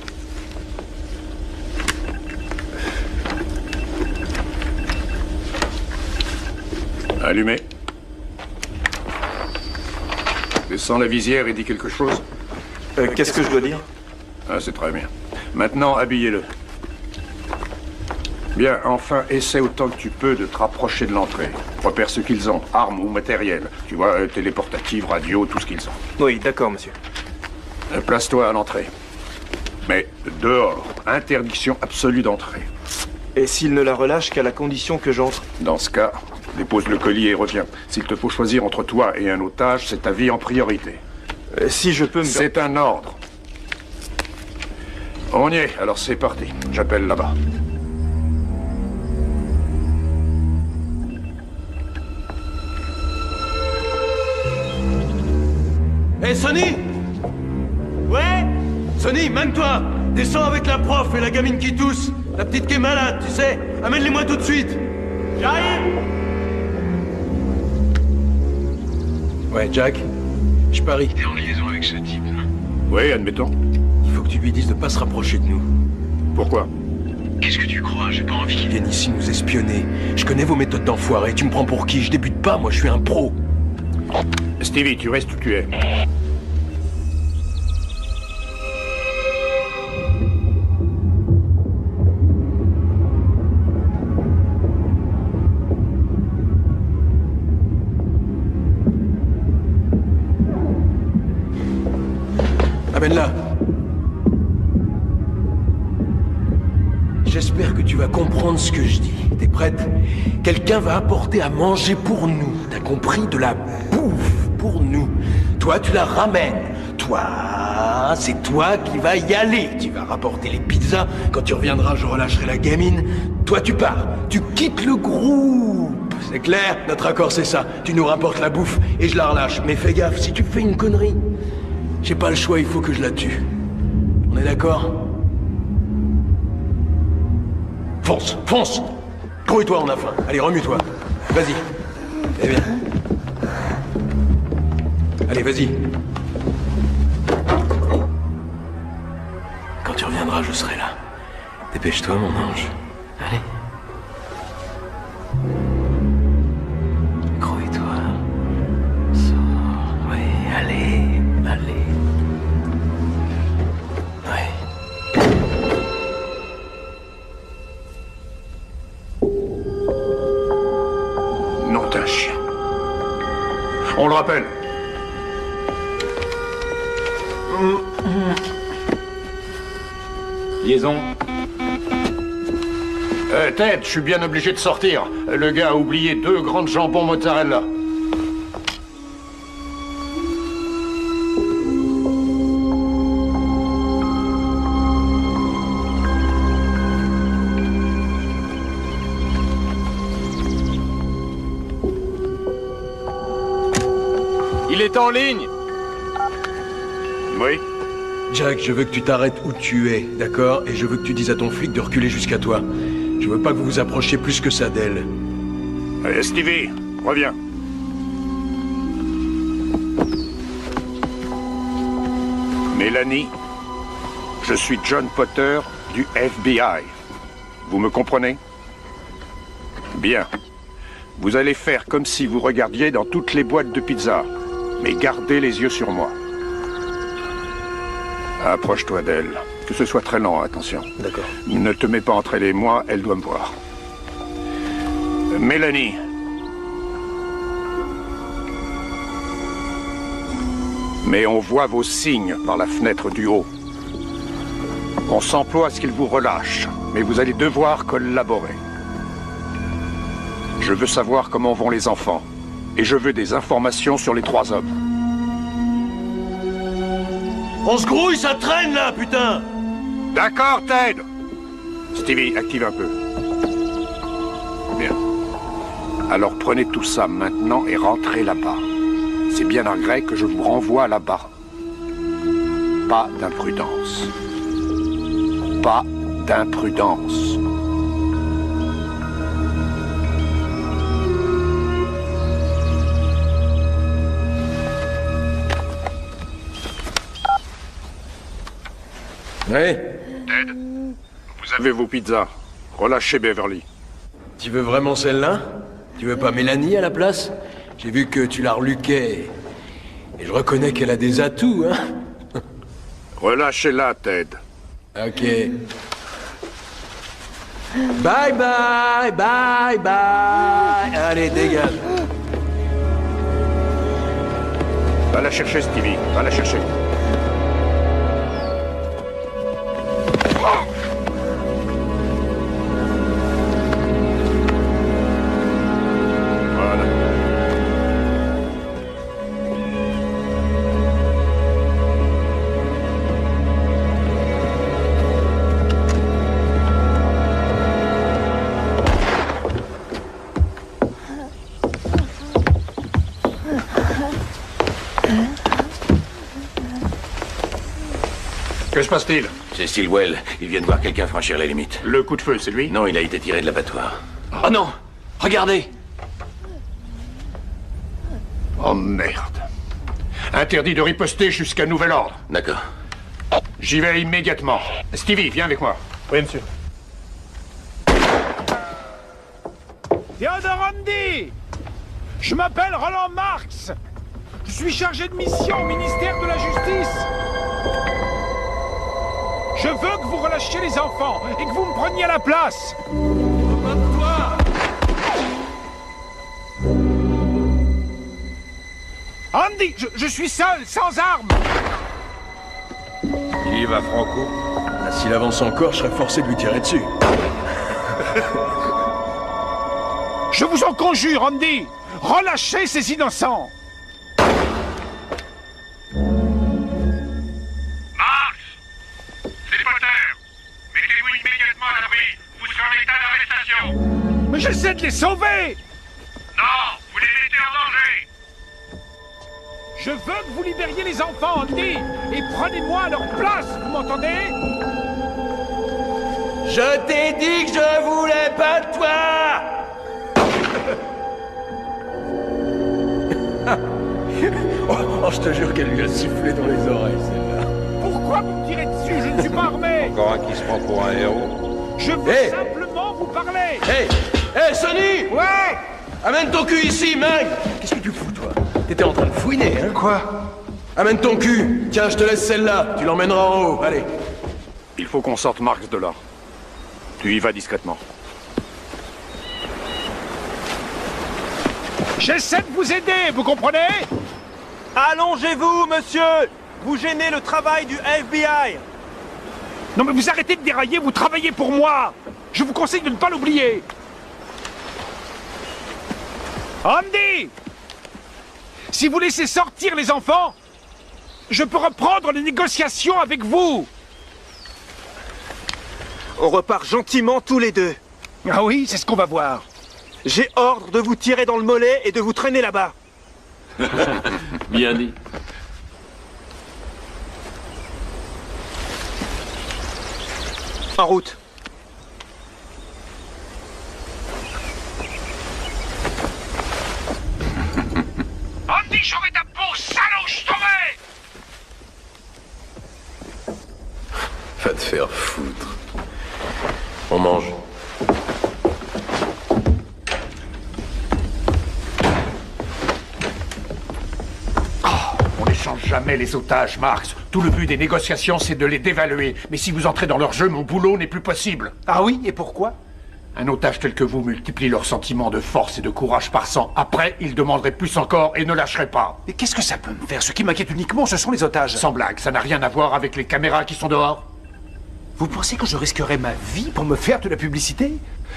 Allumez. Descends la visière et dis quelque chose. Qu'est-ce que je dois dire? Ah, c'est très bien. Maintenant, habillez-le. Bien, enfin, essaie autant que tu peux de te rapprocher de l'entrée. Repère ce qu'ils ont, armes ou matériel. Tu vois, téléportative, radio, tout ce qu'ils ont. Oui, d'accord, monsieur. Place-toi à l'entrée. Mais dehors, interdiction absolue d'entrer. Et s'il ne la relâche qu'à la condition que j'entre? Dans ce cas, dépose le collier et reviens. S'il te faut choisir entre toi et un otage, c'est ta vie en priorité. Si je peux me... C'est un ordre. On y est, alors c'est parti. J'appelle là-bas. Hé, Sonny! Ouais? Sonny, mène-toi! Descends avec la prof et la gamine qui tousse. La petite qui est malade, tu sais. Amène-les-moi tout de suite. J'arrive! Ouais, Jack, je parie. T'es en liaison avec ce type. Oui, admettons. Il faut que tu lui dises de pas se rapprocher de nous. Pourquoi? Qu'est-ce que tu crois? J'ai pas envie qu'il vienne ici nous espionner. Je connais vos méthodes d'enfoiré. Tu me prends pour qui? Je débute pas, moi, je suis un pro. Stevie, tu restes où tu es. Amène-la. J'espère que tu vas comprendre ce que je dis. T'es prête? Quelqu'un va apporter à manger pour nous. T'as compris? De la bouffe pour nous. Toi, tu la ramènes. Toi, c'est toi qui vas y aller. Tu vas rapporter les pizzas. Quand tu reviendras, je relâcherai la gamine. Toi, tu pars. Tu quittes le groupe. C'est clair? Notre accord, c'est ça. Tu nous rapportes la bouffe et je la relâche. Mais fais gaffe, si tu fais une connerie, j'ai pas le choix, il faut que je la tue. On est d'accord? Fonce, fonce! Grouille-toi, on a faim. Allez, remue-toi. Vas-y. Eh bien. Allez, vas-y. Quand tu reviendras, je serai là. Dépêche-toi, mon ange. Allez. Grouille-toi. Sors. Oui, allez. Allez. Ouais. Non, t'es un chien. On le rappelle. Liaison. Ted, je suis bien obligé de sortir. Le gars a oublié 2 grandes jambons mozzarella. Il est en ligne. Oui. Jack, je veux que tu t'arrêtes où tu es, d'accord? Et je veux que tu dises à ton flic de reculer jusqu'à toi. Je veux pas que vous vous approchiez plus que ça d'elle. Stevie, reviens. Mélanie, je suis John Potter du FBI. Vous me comprenez? Bien. Vous allez faire comme si vous regardiez dans toutes les boîtes de pizza. Mais gardez les yeux sur moi. Approche-toi d'elle. Que ce soit très lent, attention. D'accord. Ne te mets pas entre elle et moi, elle doit me voir. Mélanie. Mais on voit vos signes par la fenêtre du haut. On s'emploie à ce qu'il vous relâche, mais vous allez devoir collaborer. Je veux savoir comment vont les enfants. Et je veux des informations sur les 3 hommes. On se grouille, ça traîne là, putain! D'accord, Ted! Stevie, active un peu. Bien. Alors prenez tout ça maintenant et rentrez là-bas. C'est bien un grec que je vous renvoie là-bas. Pas d'imprudence. Pas d'imprudence. Ouais. Ted, vous avez vos pizzas. Relâchez Beverly. Tu veux vraiment celle-là? Tu veux pas Mélanie à la place? J'ai vu que tu la reluquais. Et je reconnais qu'elle a des atouts, hein? Relâchez-la, Ted. Ok. Bye bye, bye bye. Allez, dégage. Va la chercher, Stevie. Va la chercher. Que se passe-t-il? C'est Stilwell. Il vient de voir quelqu'un franchir les limites. Le coup de feu, c'est lui? Non, il a été tiré de l'abattoir. Oh non! Regardez! Oh merde. Interdit de riposter jusqu'à nouvel ordre. D'accord. J'y vais immédiatement. Stevie, viens avec moi. Oui, monsieur. Theodore Andy! Je m'appelle Roland Marx. Je suis chargé de mission au ministère de la Justice. Je veux que vous relâchiez les enfants et que vous me preniez à la place. Andy, je suis seul, sans armes. Il y va, Franco. S'il avance encore, je serais forcé de lui tirer dessus. Je vous en conjure, Andy. Relâchez ces innocents. Marx! C'est Potter! Mettez-vous immédiatement à l'abri. Vous serez en état d'arrestation. Mais j'essaie de les sauver. Non, vous les mettez en danger. Je veux que vous libériez les enfants, Andy. Et prenez-moi à leur place, vous m'entendez? Je t'ai dit que je voulais pas de toi. Oh, je te jure qu'elle lui a sifflé dans les oreilles, celle-là. Pourquoi vous me tirez dessus? Je ne suis pas armé. Encore un qui se prend pour un héros. Je veux simplement vous parler. Hey, Sonny! Ouais! Amène ton cul ici, mec! Qu'est-ce que tu fous, toi? T'étais en train de fouiner, hein? Quoi? Amène ton cul! Tiens, je te laisse celle-là. Tu l'emmèneras en haut. Allez. Il faut qu'on sorte Marx de là. Tu y vas discrètement. J'essaie de vous aider, vous comprenez? Allongez-vous, monsieur! Vous gênez le travail du FBI! Non mais vous arrêtez de dérailler, vous travaillez pour moi! Je vous conseille de ne pas l'oublier! Andy! Si vous laissez sortir les enfants, je peux reprendre les négociations avec vous! On repart gentiment tous les deux. Ah oui, c'est ce qu'on va voir. J'ai ordre de vous tirer dans le mollet et de vous traîner là-bas. Bien dit. En route. Andy, j'aurai ta peau, salaud, je t'aurai! Va te faire foutre. On mange. On n'échange jamais les otages, Marx. Tout le but des négociations, c'est de les dévaluer. Mais si vous entrez dans leur jeu, mon boulot n'est plus possible. Ah oui, et pourquoi? Un otage tel que vous multiplie leurs sentiments de force et de courage par 100. Après, il demanderait plus encore et ne lâcherait pas. Et qu'est-ce que ça peut me faire? Ce qui m'inquiète uniquement, ce sont les otages. Sans blague, ça n'a rien à voir avec les caméras qui sont dehors. Vous pensez que je risquerais ma vie pour me faire de la publicité?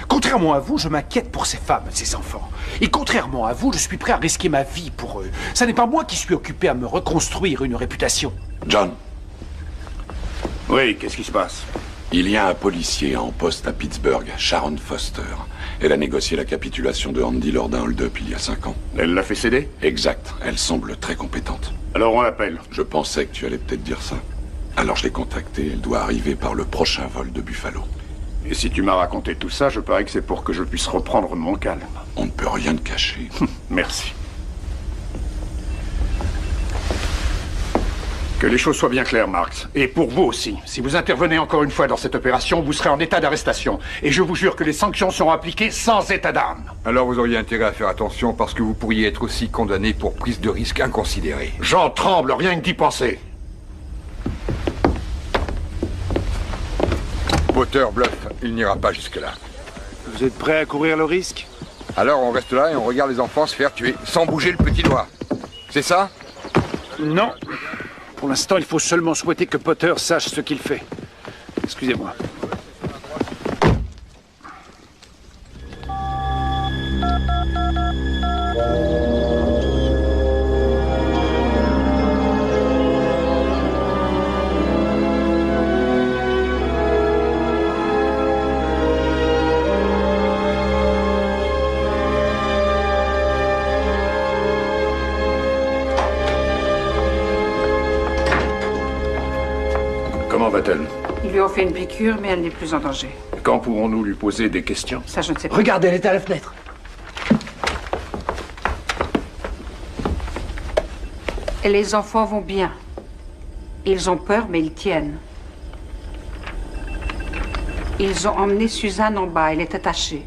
Contrairement à vous, je m'inquiète pour ces femmes, ces enfants. Et contrairement à vous, je suis prêt à risquer ma vie pour eux. Ça n'est pas moi qui suis occupé à me reconstruire une réputation. John. Oui, qu'est-ce qui se passe? Il y a un policier en poste à Pittsburgh, Sharon Foster. Elle a négocié la capitulation de Andy lors d'un hold-up il y a 5 ans. Elle l'a fait céder? Exact. Elle semble très compétente. Alors on l'appelle. Je pensais que tu allais peut-être dire ça. Alors je l'ai contactée. Elle doit arriver par le prochain vol de Buffalo. Et si tu m'as raconté tout ça, je parie que c'est pour que je puisse reprendre mon calme. On ne peut rien te cacher. Merci. Que les choses soient bien claires, Marx. Et pour vous aussi. Si vous intervenez encore une fois dans cette opération, vous serez en état d'arrestation. Et je vous jure que les sanctions seront appliquées sans état d'âme. Alors vous auriez intérêt à faire attention parce que vous pourriez être aussi condamné pour prise de risque inconsidérée. J'en tremble, rien que d'y penser. Potter bluffe, il n'ira pas jusque-là. Vous êtes prêt à courir le risque? Alors on reste là et on regarde les enfants se faire tuer, sans bouger le petit doigt. C'est ça? Non. Pour l'instant, il faut seulement souhaiter que Potter sache ce qu'il fait. Excusez-moi. lui ont fait une piqûre, mais elle n'est plus en danger. Quand pourrons-nous lui poser des questions? Ça, je ne sais pas. Regardez, elle est à la fenêtre. Les enfants vont bien. Ils ont peur, mais ils tiennent. Ils ont emmené Suzanne en bas. Elle est attachée.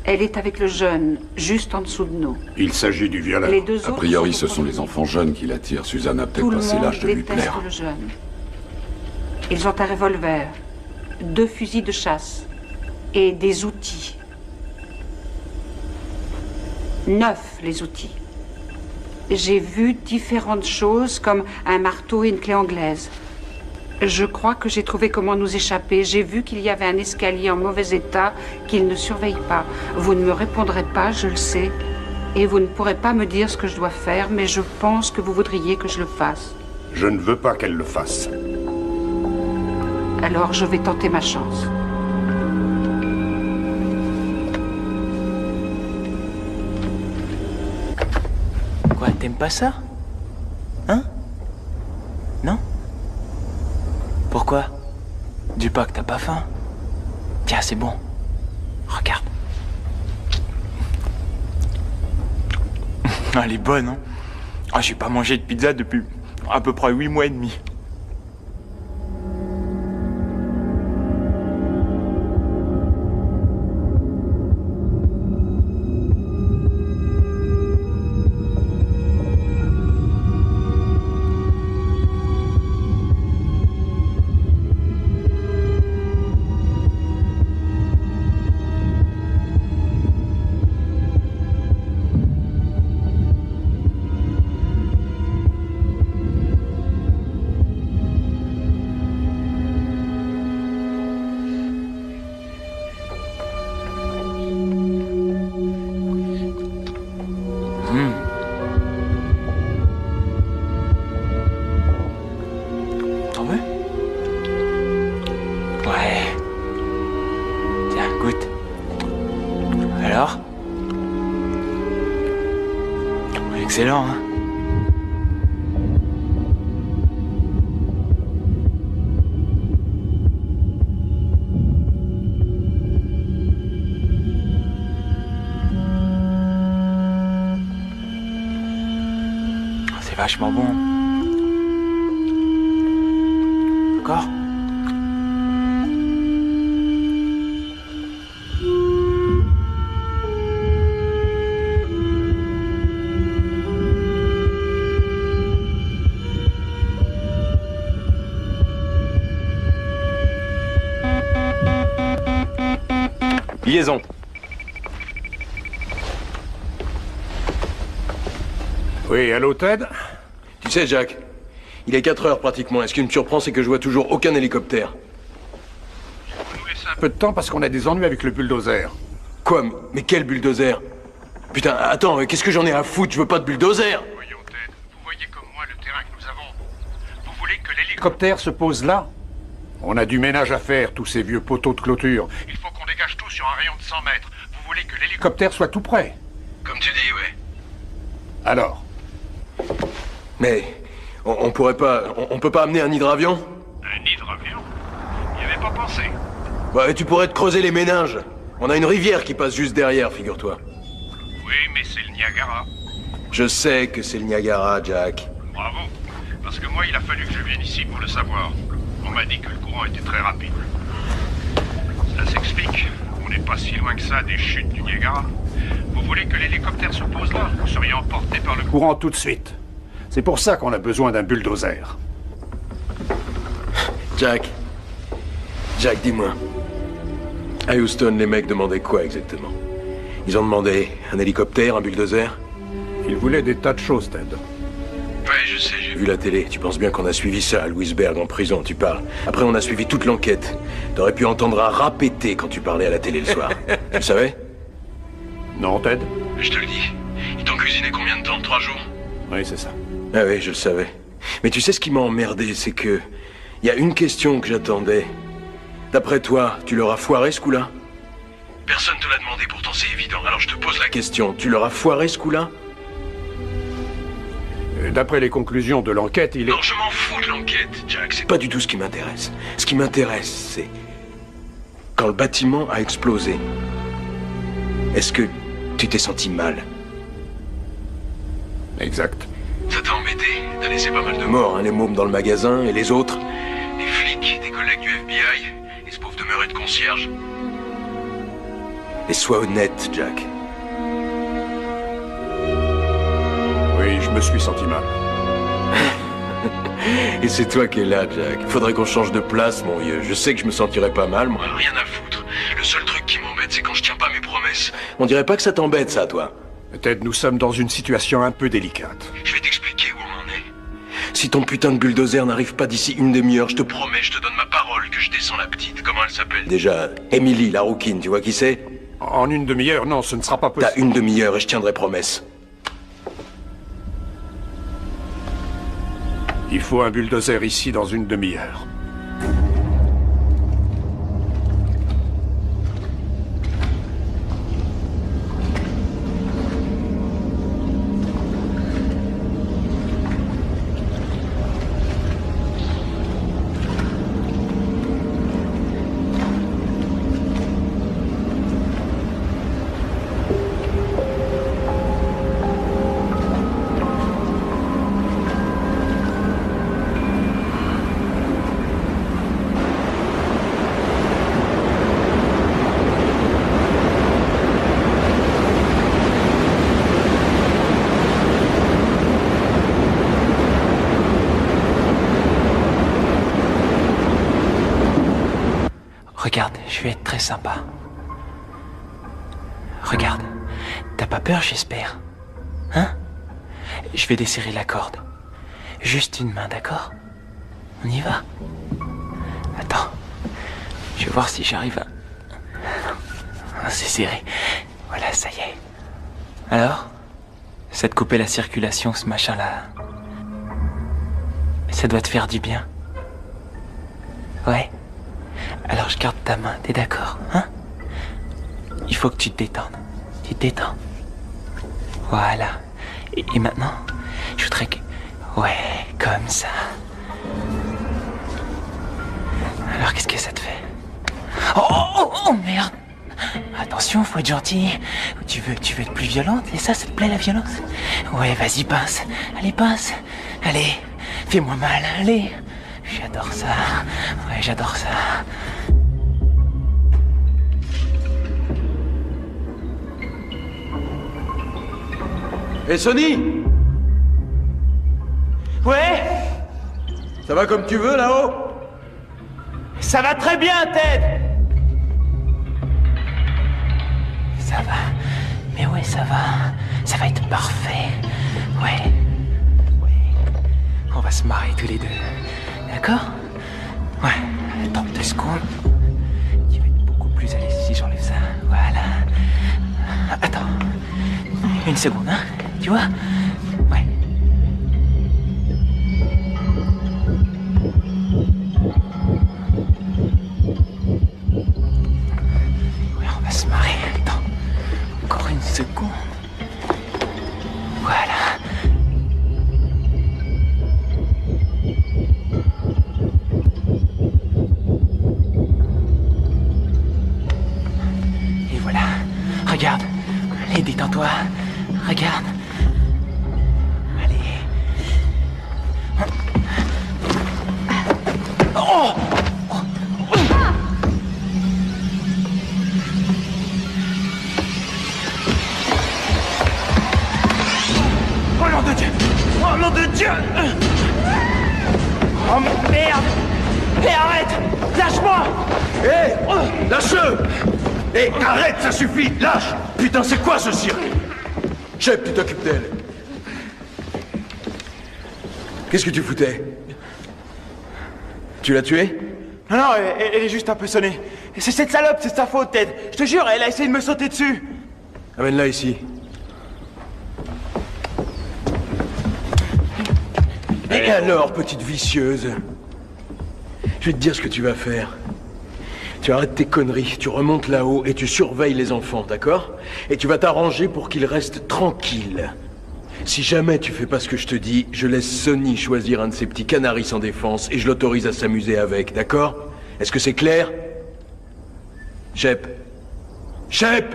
Elle est avec le jeune, juste en dessous de nous. Il s'agit du violeur. Les deux A autres priori, sont ce sont les enfants jeunes qui l'attirent. Suzanne a Tout peut-être le passé monde l'âge de lui déteste plaire. le jeune. Ils ont un revolver, 2 fusils de chasse et des outils. 9, les outils. J'ai vu différentes choses comme un marteau et une clé anglaise. Je crois que j'ai trouvé comment nous échapper. J'ai vu qu'il y avait un escalier en mauvais état qu'ils ne surveillent pas. Vous ne me répondrez pas, je le sais. Et vous ne pourrez pas me dire ce que je dois faire, mais je pense que vous voudriez que je le fasse. Je ne veux pas qu'elle le fasse. Alors je vais tenter ma chance. Quoi, t'aimes pas ça? Hein? Non? Pourquoi? Dis pas que t'as pas faim. Tiens, c'est bon. Regarde. Elle est bonne, hein? Ah, j'ai pas mangé de pizza depuis à peu près 8 mois et demi. T'en veux? Ouais. Tiens, goûte. Alors? Excellent, hein? C'est vachement bon. Encore? Liaison. Oui, allô, Ted? Tu sais, Jack, il est 4 heures pratiquement. Et ce qui me surprend, c'est que je vois toujours aucun hélicoptère. Un peu de temps parce qu'on a des ennuis avec le bulldozer. Quoi? Mais quel bulldozer? Putain, attends, qu'est-ce que j'en ai à foutre? Je veux pas de bulldozer! Voyons, Ted, vous voyez comme moi le terrain que nous avons. Vous voulez que l'hélicoptère... L'hélicoptère se pose là. On a du ménage à faire, tous ces vieux poteaux de clôture. Il faut qu'on dégage tout sur un rayon de 100 mètres. Vous voulez que l'hélicoptère... L'hélicoptère soit tout prêt. Comme tu dis, ouais. Alors? Mais on pourrait pas... On peut pas amener un hydravion? Un hydravion? N'y avait pas pensé. Ouais, tu pourrais te creuser les méninges. On a une rivière qui passe juste derrière, figure-toi. Oui, mais c'est le Niagara. Je sais que c'est le Niagara, Jack. Bravo. Parce que moi, il a fallu que je vienne ici pour le savoir. On m'a dit que le courant était très rapide. Cela s'explique. On n'est pas si loin que ça des chutes du Niagara. Vous voulez que l'hélicoptère se pose là? Vous seriez emporté par le Courant tout de suite. C'est pour ça qu'on a besoin d'un bulldozer. Jack, dis-moi. À Houston, les mecs demandaient quoi exactement? Ils ont demandé un hélicoptère, un bulldozer? Ils voulaient des tas de choses, Ted. Ouais, je sais, J'ai vu la télé. Tu penses bien qu'on a suivi ça à Louisberg en prison, tu parles. Après, on a suivi toute l'enquête. T'aurais pu entendre un rat péter quand tu parlais à la télé le soir. Tu le savais? Non, Ted? Je te le dis. Ils t'ont cuisiné combien de temps? 3 jours? Oui, c'est ça. Ah oui, je le savais. Mais tu sais ce qui m'a emmerdé, c'est que... Il y a une question que j'attendais. D'après toi, tu leur as foiré ce coup-là? Personne te l'a demandé, pourtant c'est évident. Alors je te pose la question. Tu leur as foiré ce coup-là? D'après les conclusions de l'enquête, il est... Non, je m'en fous de l'enquête, Jack. C'est pas du tout ce qui m'intéresse. Ce qui m'intéresse, c'est... quand le bâtiment a explosé, est-ce que tu t'es senti mal? Exact. Ça t'a embêté? T'as laissé pas mal de morts, hein, les mômes dans le magasin, et les autres? Les flics, des collègues du FBI, et ce pauvre demeuré de concierge. Et sois honnête, Jack. Oui, je me suis senti mal. Et c'est toi qui es là, Jack. Faudrait qu'on change de place, mon vieux. Je sais que je me sentirais pas mal, moi. Rien à foutre. Le seul truc qui m'embête, c'est quand je tiens pas mes promesses. On dirait pas que ça t'embête, ça, toi. Ted, nous sommes dans une situation un peu délicate. Je vais t'expliquer où on en est. Si ton putain de bulldozer n'arrive pas d'ici une demi-heure, je te promets, je te donne ma parole que je descends la petite. Comment elle s'appelle déjà? Emily, la rouquine, tu vois qui c'est? En une demi-heure, non, ce ne sera pas possible. T'as une demi-heure et je tiendrai promesse. Il faut un bulldozer ici dans une demi-heure. Regarde, je vais être très sympa. Regarde, t'as pas peur, j'espère? Hein? Je vais desserrer la corde. Juste une main, d'accord? On y va? Attends, je vais voir si j'arrive à... Ah, c'est serré. Voilà, ça y est. Alors? Ça te coupait la circulation, ce machin-là? Ça doit te faire du bien. Ouais? Alors je garde ta main, t'es d'accord, hein? Il faut que tu te détendes. Tu te détends. Voilà. Et maintenant, je voudrais que... Ouais, comme ça. Alors qu'est-ce que ça te fait? Oh, merde! Attention, faut être gentil. Tu veux être plus violente? Et ça te plaît la violence? Ouais, vas-y, pince. Allez, pince. Allez, fais-moi mal, allez. J'adore ça. Ouais, j'adore ça. Hé, Sonny! Ouais? Ça va comme tu veux, là-haut? Ça va très bien, Ted! Ça va. Mais ouais, ça va. Ça va être parfait. Ouais. On va se marrer tous les deux. D'accord? Ouais. Attends 2 secondes. Tu vas être beaucoup plus à l'aise si j'enlève ça. Voilà. Attends. 1 seconde, hein? Tu vois? Ouais. Ouais, on va se marrer. Attends. Encore 1 seconde. Voilà. Et voilà. Regarde. Allez, détends-toi. Regarde. Allez. Oh! Oh nom de Dieu! Oh nom de Dieu! Oh merde! Hé, arrête! Lâche-moi! Hé! Lâche-le! Hé, arrête, ça suffit! Lâche! Putain, c'est quoi ce cirque? Chef, tu t'occupes d'elle. Qu'est-ce que tu foutais? Tu l'as tuée? Non, elle est juste un peu sonnée. C'est cette salope, c'est sa faute, Ted. Je te jure, elle a essayé de me sauter dessus. Amène-la ici. Et alors, petite vicieuse? Je vais te dire ce que tu vas faire. Tu arrêtes tes conneries, tu remontes là-haut et tu surveilles les enfants, d'accord? Et tu vas t'arranger pour qu'ils restent tranquilles. Si jamais tu fais pas ce que je te dis, je laisse Sonny choisir un de ces petits canaris sans défense et je l'autorise à s'amuser avec, d'accord? Est-ce que c'est clair? Shep. Shep!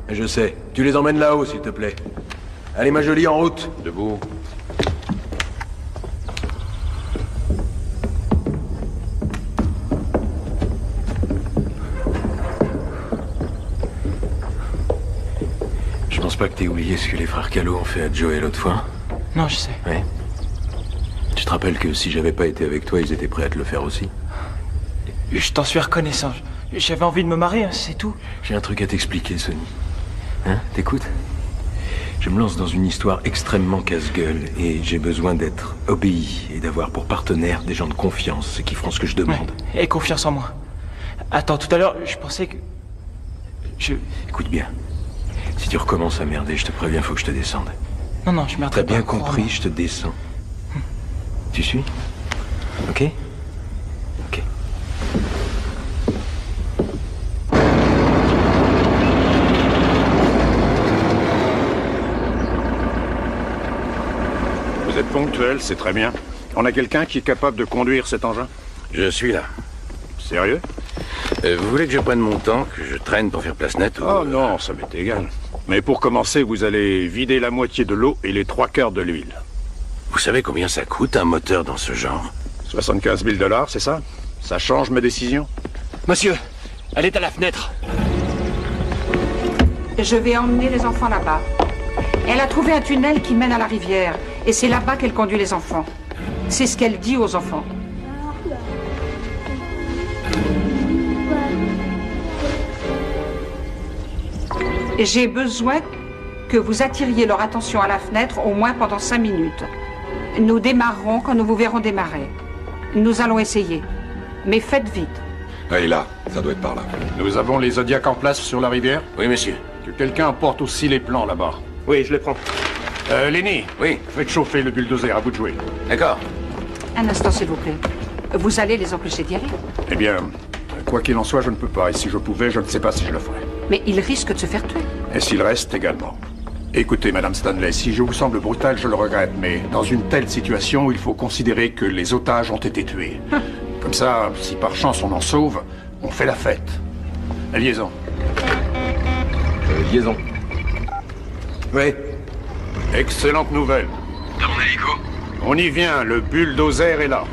Je sais. Tu les emmènes là-haut, s'il te plaît. Allez, ma jolie, en route. Debout. Je pense pas que t'aies oublié ce que les frères Kahlo ont fait à Joey l'autre fois. Non, je sais. Ouais. Tu te rappelles que si j'avais pas été avec toi, ils étaient prêts à te le faire aussi? Je t'en suis reconnaissant. J'avais envie de me marier, c'est tout. J'ai un truc à t'expliquer, Sonny. Hein? T'écoutes? Je me lance dans une histoire extrêmement casse-gueule et j'ai besoin d'être obéi et d'avoir pour partenaire des gens de confiance qui feront ce que je demande. Ouais, et confiance en moi. Attends, tout à l'heure, je pensais que... Écoute bien. Si tu recommences à merder, je te préviens, faut que je te descende. Non, je merderai pas. T'as bien pas, compris, je te descends. Tu suis? Ok? Ok. Vous êtes ponctuel, c'est très bien. On a quelqu'un qui est capable de conduire cet engin? Je suis là. Sérieux? Vous voulez que je prenne mon temps, que je traîne pour faire place nette ou... Oh non, ça m'est égal. Mais pour commencer, vous allez vider la moitié de l'eau et les 3/4 de l'huile. Vous savez combien ça coûte un moteur dans ce genre? 75 000 $, c'est ça? Ça change ma décision? Monsieur, elle est à la fenêtre. Je vais emmener les enfants là-bas. Elle a trouvé un tunnel qui mène à la rivière. Et c'est là-bas qu'elle conduit les enfants. C'est ce qu'elle dit aux enfants. J'ai besoin que vous attiriez leur attention à la fenêtre au moins pendant 5 minutes. Nous démarrerons quand nous vous verrons démarrer. Nous allons essayer. Mais faites vite. Ah, et là, ça doit être par là. Nous avons les Zodiacs en place sur la rivière? Oui, monsieur. Que quelqu'un apporte aussi les plans là-bas. Oui, je les prends. Lenny. Oui. Faites chauffer le bulldozer, à vous de jouer. D'accord. Un instant, s'il vous plaît. Vous allez les empêcher d'y aller. Eh bien, quoi qu'il en soit, je ne peux pas. Et si je pouvais, je ne sais pas si je le ferais. Mais ils risquent de se faire tuer. Et s'il reste également. Écoutez, Madame Stanley, si je vous semble brutal, je le regrette, mais dans une telle situation, il faut considérer que les otages ont été tués. Comme ça, si par chance on en sauve, on fait la fête. La liaison. Liaison. Oui. Excellente nouvelle. T'as mon hélico? On y vient, le bulldozer est là.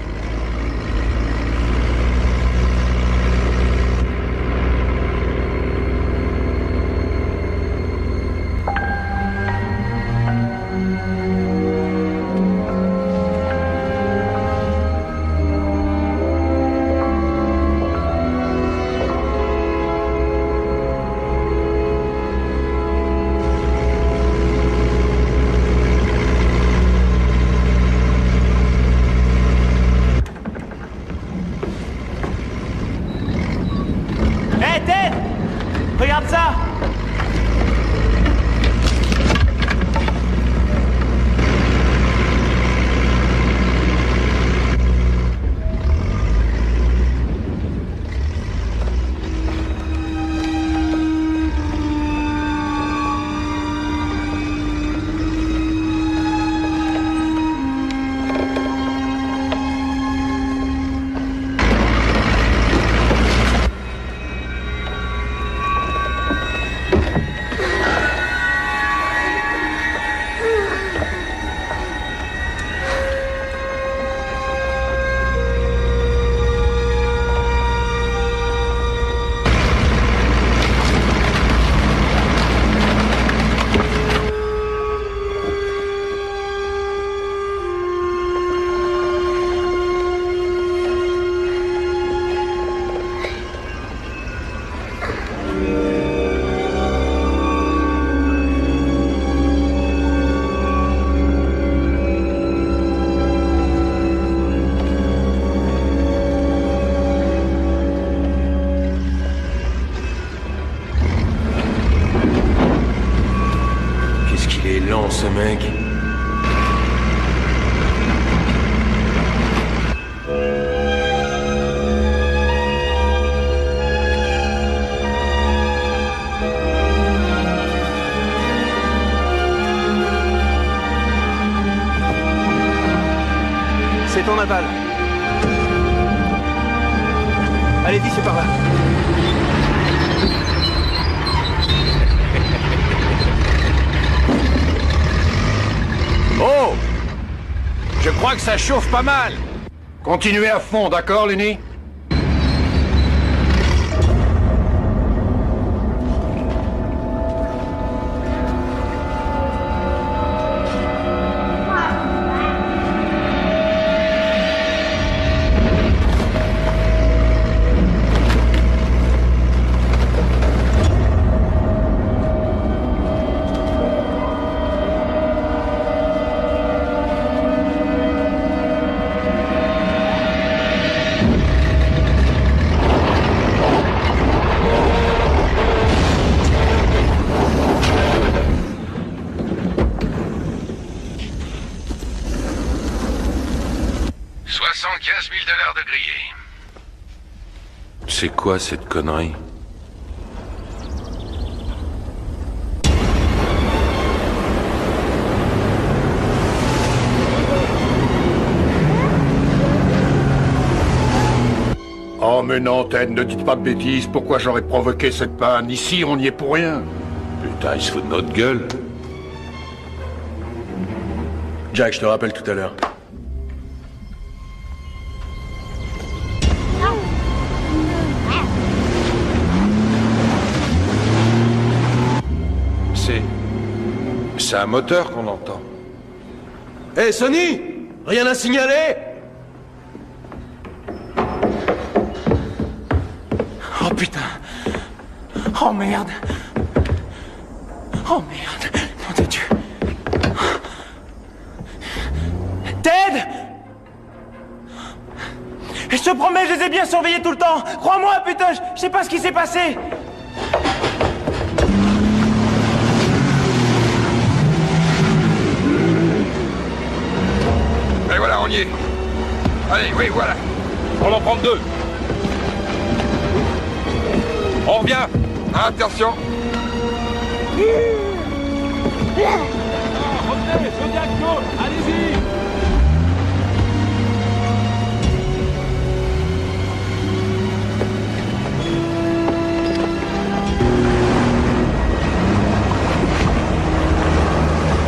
Hé, Ted! Regarde ça! Ce mec. est en aval. Allez-y, c'est par là. Oh! Je crois que ça chauffe pas mal. Continuez à fond, d'accord, Lenny? $75 000 de grillé. C'est quoi cette connerie? Oh mais non, Ted, ne dites pas de bêtises. Pourquoi j'aurais provoqué cette panne? Ici, on n'y est pour rien. Putain, il se fout de notre gueule. Jack, je te rappelle tout à l'heure. C'est un moteur qu'on entend. Hé, Sonny! Rien à signaler? Oh putain. Oh merde. Oh merde. Nom de Dieu. Ted! Je te promets, je les ai bien surveillés tout le temps. Crois-moi, putain, je sais pas ce qui s'est passé. Et voilà, on y est. Allez, oui, voilà. On en prend 2. On revient. Attention. Revenez, Zodiac jaune, allez-y.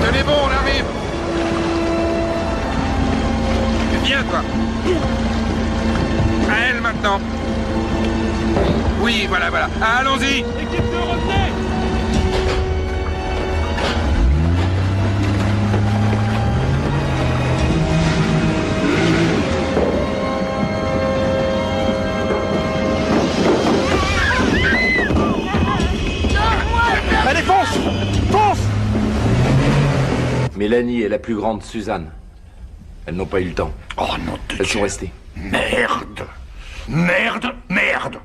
Tenez bon, on arrive. Viens, toi. À elle, maintenant. Oui, voilà, voilà. Allons-y. Équipe 2, revenez. Allez, fonce! Fonce! Mélanie et la plus grande Suzanne. Elles n'ont pas eu le temps. Oh non de Dieu. Elles sont restées. Merde! Merde! Merde!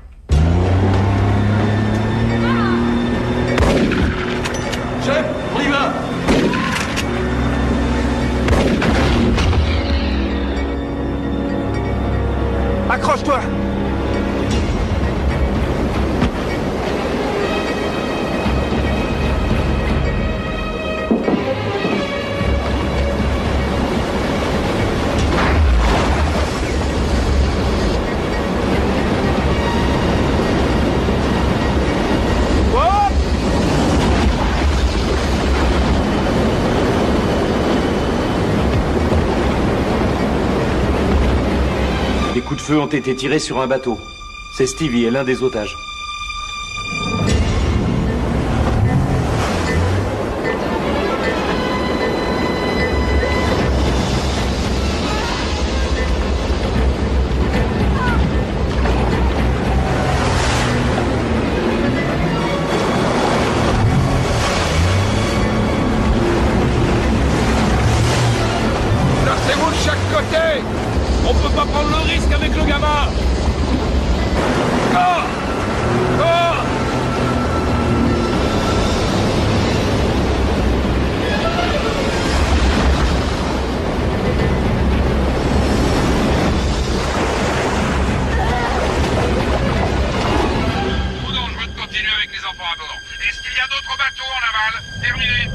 Chef, on y va! Accroche-toi! Des coups de feu ont été tirés sur un bateau. C'est Stevie et l'un des otages. Lancez-vous de chaque côté. On peut pas prendre le risque avec le gamin. Corps. Corps. Prudent, je veux continuer avec les enfants à bord. Est-ce qu'il y a d'autres bateaux en aval? Terminé.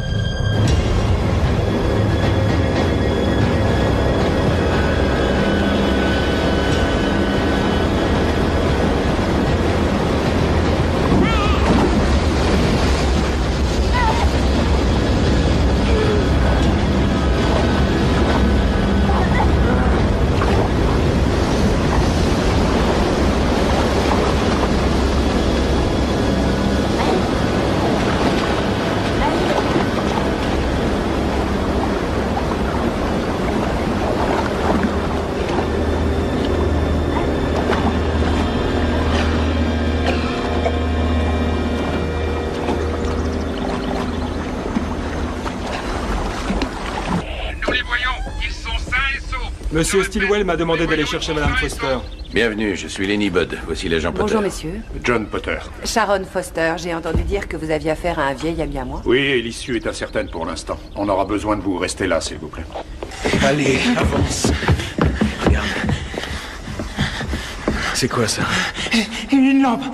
Monsieur Stilwell m'a demandé d'aller chercher Madame Foster. Bienvenue, je suis Lenny Budd. Voici l'agent Potter. Bonjour, messieurs. John Potter. Sharon Foster, j'ai entendu dire que vous aviez affaire à un vieil ami à moi. Oui, et l'issue est incertaine pour l'instant. On aura besoin de vous. Restez là, s'il vous plaît. Allez, avance. Regarde. C'est quoi ça? Une lampe.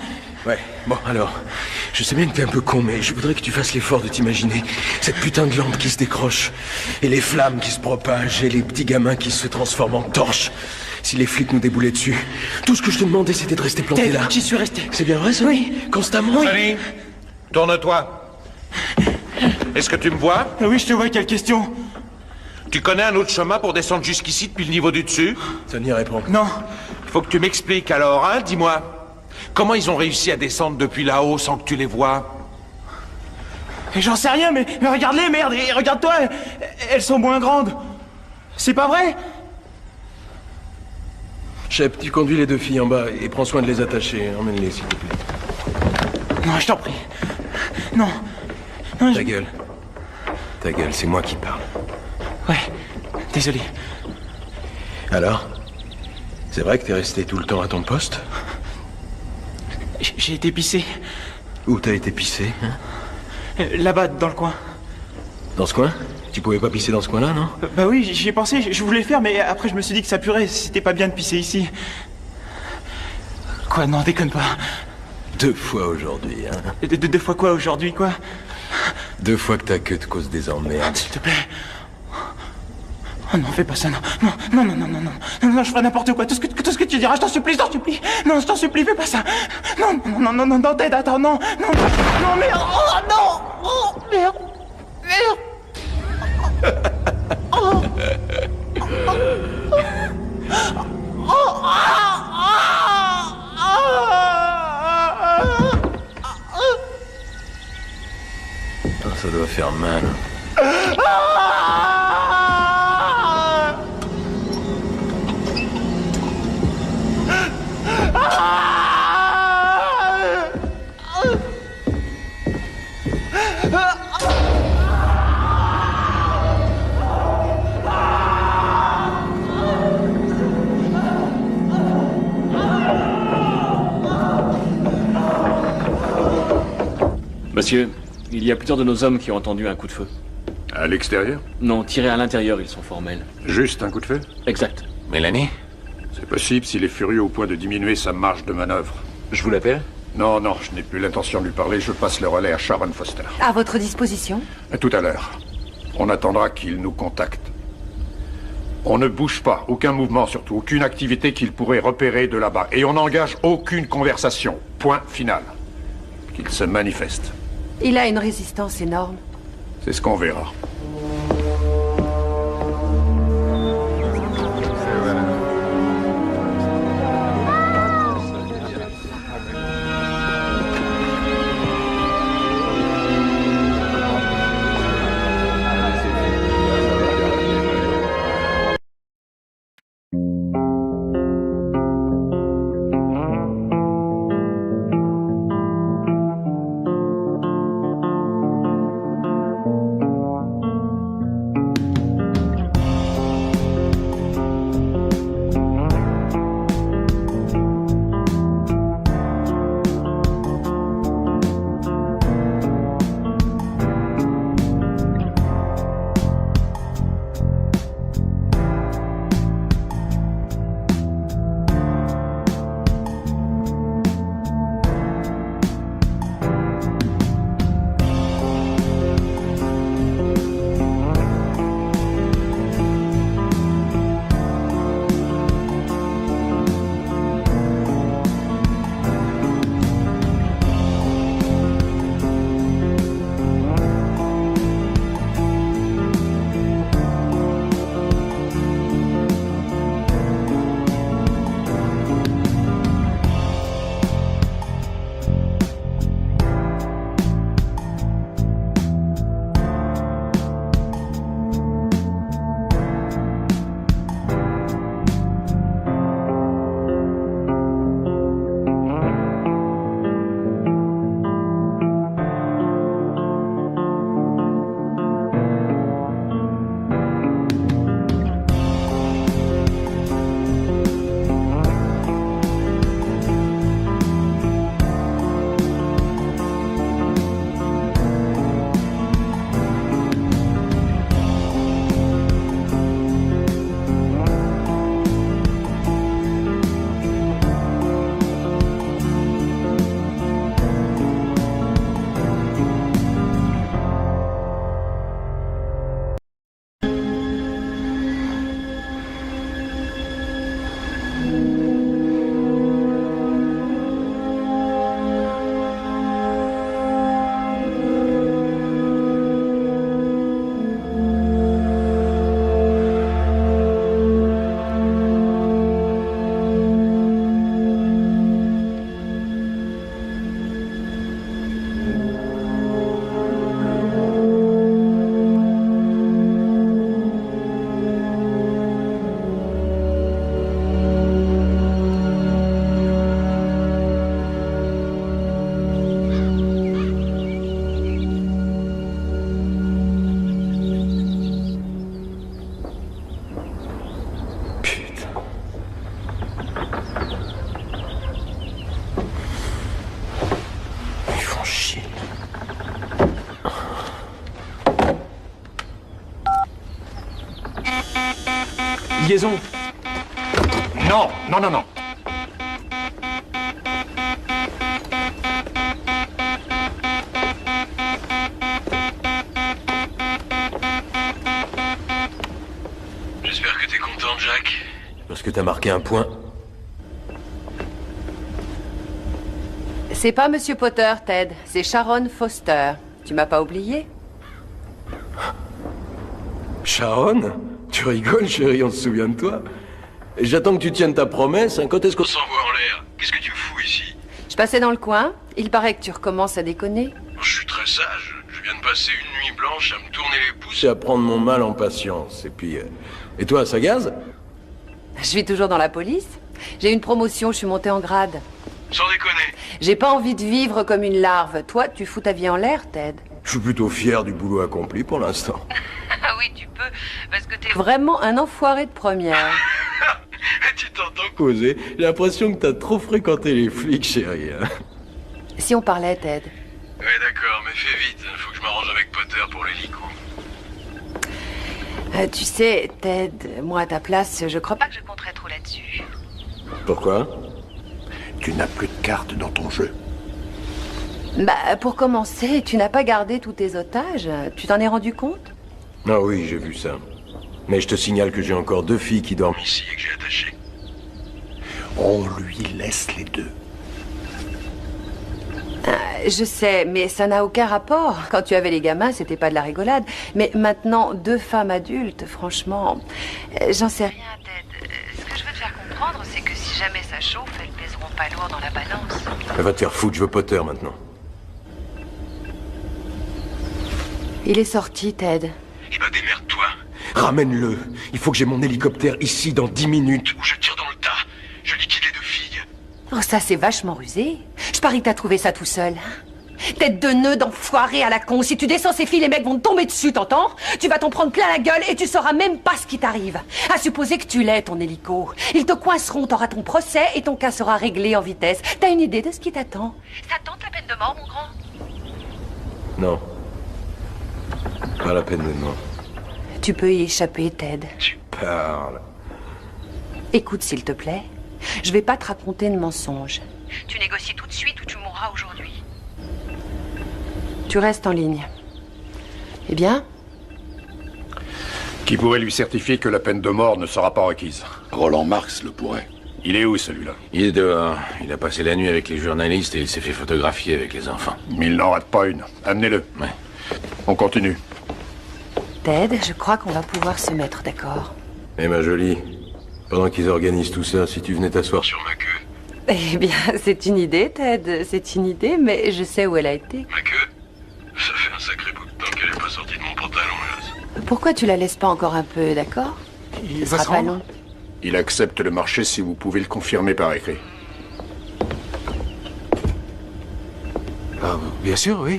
Ouais, bon alors, je sais bien que t'es un peu con, mais je voudrais que tu fasses l'effort de t'imaginer cette putain de lampe qui se décroche, et les flammes qui se propagent, et les petits gamins qui se transforment en torches. Si les flics nous déboulaient dessus, tout ce que je te demandais c'était de rester planté là. J'y suis resté. C'est bien vrai ça? Oui. Constamment? Sonny, tourne-toi. Est-ce que tu me vois? Oui, je te vois, quelle question? Tu connais un autre chemin pour descendre jusqu'ici depuis le niveau du dessus? Sonny répond. Non. Faut que tu m'expliques alors, hein, dis-moi. Comment ils ont réussi à descendre depuis là-haut sans que tu les vois? J'en sais rien, mais regarde-les, merde, et regarde-toi, elles sont moins grandes. C'est pas vrai? Shep, tu conduis les deux filles en bas et prends soin de les attacher. Emmène-les, s'il te plaît. Non, je t'en prie. Non. Non, Ta gueule. Ta gueule, c'est moi qui parle. Ouais, désolé. Alors? C'est vrai que t'es resté tout le temps à ton poste? J'ai été pissé. Où t'as été pissé, hein? Là-bas, dans le coin. Dans ce coin? Tu pouvais pas pisser dans ce coin-là, non? Bah oui, j'y ai pensé, je voulais le faire, mais après je me suis dit que ça puerait, c'était pas bien de pisser ici. Quoi, non, déconne pas. 2 fois aujourd'hui, hein? 2 fois quoi aujourd'hui, quoi? 2 fois que ta queue te cause des emmerdes. S'il te plaît. Oh non, fais pas ça, non. Non, je ferai n'importe quoi. Tout ce que tu diras, je t'en supplie. Non, je t'en supplie, fais pas ça. Non, Ted, attends, non, merde. Oh, non. Oh, merde. Oh. Ça doit faire mal. Monsieur, il y a plusieurs de nos hommes qui ont entendu un coup de feu. À l'extérieur? Non, tirés à l'intérieur, ils sont formels. Juste un coup de feu? Exact. Mélanie? C'est possible s'il est furieux au point de diminuer sa marge de manœuvre. Je vous l'appelle? Non, je n'ai plus l'intention de lui parler. Je passe le relais à Sharon Foster. À votre disposition. À tout à l'heure. On attendra qu'il nous contacte. On ne bouge pas, aucun mouvement surtout, aucune activité qu'il pourrait repérer de là-bas. Et on n'engage aucune conversation. Point final. Qu'il se manifeste. Il a une résistance énorme. C'est ce qu'on verra. liaison. Non, non, non, non. J'espère que t'es content, Jack. Parce que t'as marqué un point. C'est pas Monsieur Potter, Ted. C'est Sharon Foster. Tu m'as pas oublié? Sharon? Tu rigoles, chérie, on se souvient de toi. J'attends que tu tiennes ta promesse, hein. Quand est-ce qu'on s'envoie en l'air? Qu'est-ce que tu fous ici? Je passais dans le coin. Il paraît que tu recommences à déconner. Je suis très sage. Je viens de passer une nuit blanche à me tourner les pouces. C'est à prendre mon mal en patience. Et puis... Et toi, ça gaze? Je suis toujours dans la police. J'ai une promotion, je suis montée en grade. Sans déconner. J'ai pas envie de vivre comme une larve. Toi, tu fous ta vie en l'air, Ted. Je suis plutôt fier du boulot accompli pour l'instant. Ah oui, tu peux, parce que t'es vraiment un enfoiré de première. Tu t'entends causer? J'ai l'impression que t'as trop fréquenté les flics, chérie. Si on parlait, Ted. Ouais, d'accord, mais fais vite. Faut que je m'arrange avec Potter pour l'hélico. Tu sais, Ted, moi à ta place, je crois pas que je compterais trop là-dessus. Pourquoi? Tu n'as plus de cartes dans ton jeu. Bah, pour commencer, tu n'as pas gardé tous tes otages. Tu t'en es rendu compte? Ah oui, j'ai vu ça. Mais je te signale que j'ai encore 2 filles qui dorment ici et que j'ai attaché. On lui laisse les 2. Je sais, mais ça n'a aucun rapport. Quand tu avais les gamins, c'était pas de la rigolade. Mais maintenant, 2 femmes adultes, franchement, j'en sais rien, Ted. Ce que je veux te faire comprendre, c'est que si jamais ça chauffe, elles pèseront pas lourd dans la balance. Elle va te faire foutre, je veux Potter maintenant. Il est sorti, Ted. Eh ben démerde-toi. Ramène-le. Il faut que j'ai mon hélicoptère ici dans 10 minutes. Ou je tire dans le tas. Je liquide les 2 filles. Oh, ça, c'est vachement rusé. Je parie que t'as trouvé ça tout seul. Tête de nœud d'enfoiré à la con. Si tu descends ces filles, les mecs vont te tomber dessus, t'entends? Tu vas t'en prendre plein la gueule et tu sauras même pas ce qui t'arrive. À supposer que tu l'aies, ton hélico. Ils te coinceront, t'auras ton procès et ton cas sera réglé en vitesse. T'as une idée de ce qui t'attend? Ça tente la peine de mort, mon grand? Non. Pas la peine de mort. Tu peux y échapper, Ted. Tu parles. Écoute, s'il te plaît. Je vais pas te raconter de mensonges. Tu négocies tout de suite ou tu mourras aujourd'hui. Tu restes en ligne. Eh bien? Qui pourrait lui certifier que la peine de mort ne sera pas requise? Roland Marx le pourrait. Il est où, celui-là? Il est dehors. Il a passé la nuit avec les journalistes et il s'est fait photographier avec les enfants. Mais il n'en rate pas une. Amenez-le. Ouais. On continue. Ted, je crois qu'on va pouvoir se mettre d'accord. Eh ma jolie, pendant qu'ils organisent tout ça, si tu venais t'asseoir sur ma queue. Eh bien, c'est une idée, Ted. C'est une idée, mais je sais où elle a été. Ma queue? Ça fait un sacré bout de temps qu'elle est pas sortie de mon pantalon, là. Pourquoi tu la laisses pas encore un peu, d'accord? Il va se rendre. Il accepte le marché si vous pouvez le confirmer par écrit. Ah, bien sûr, oui.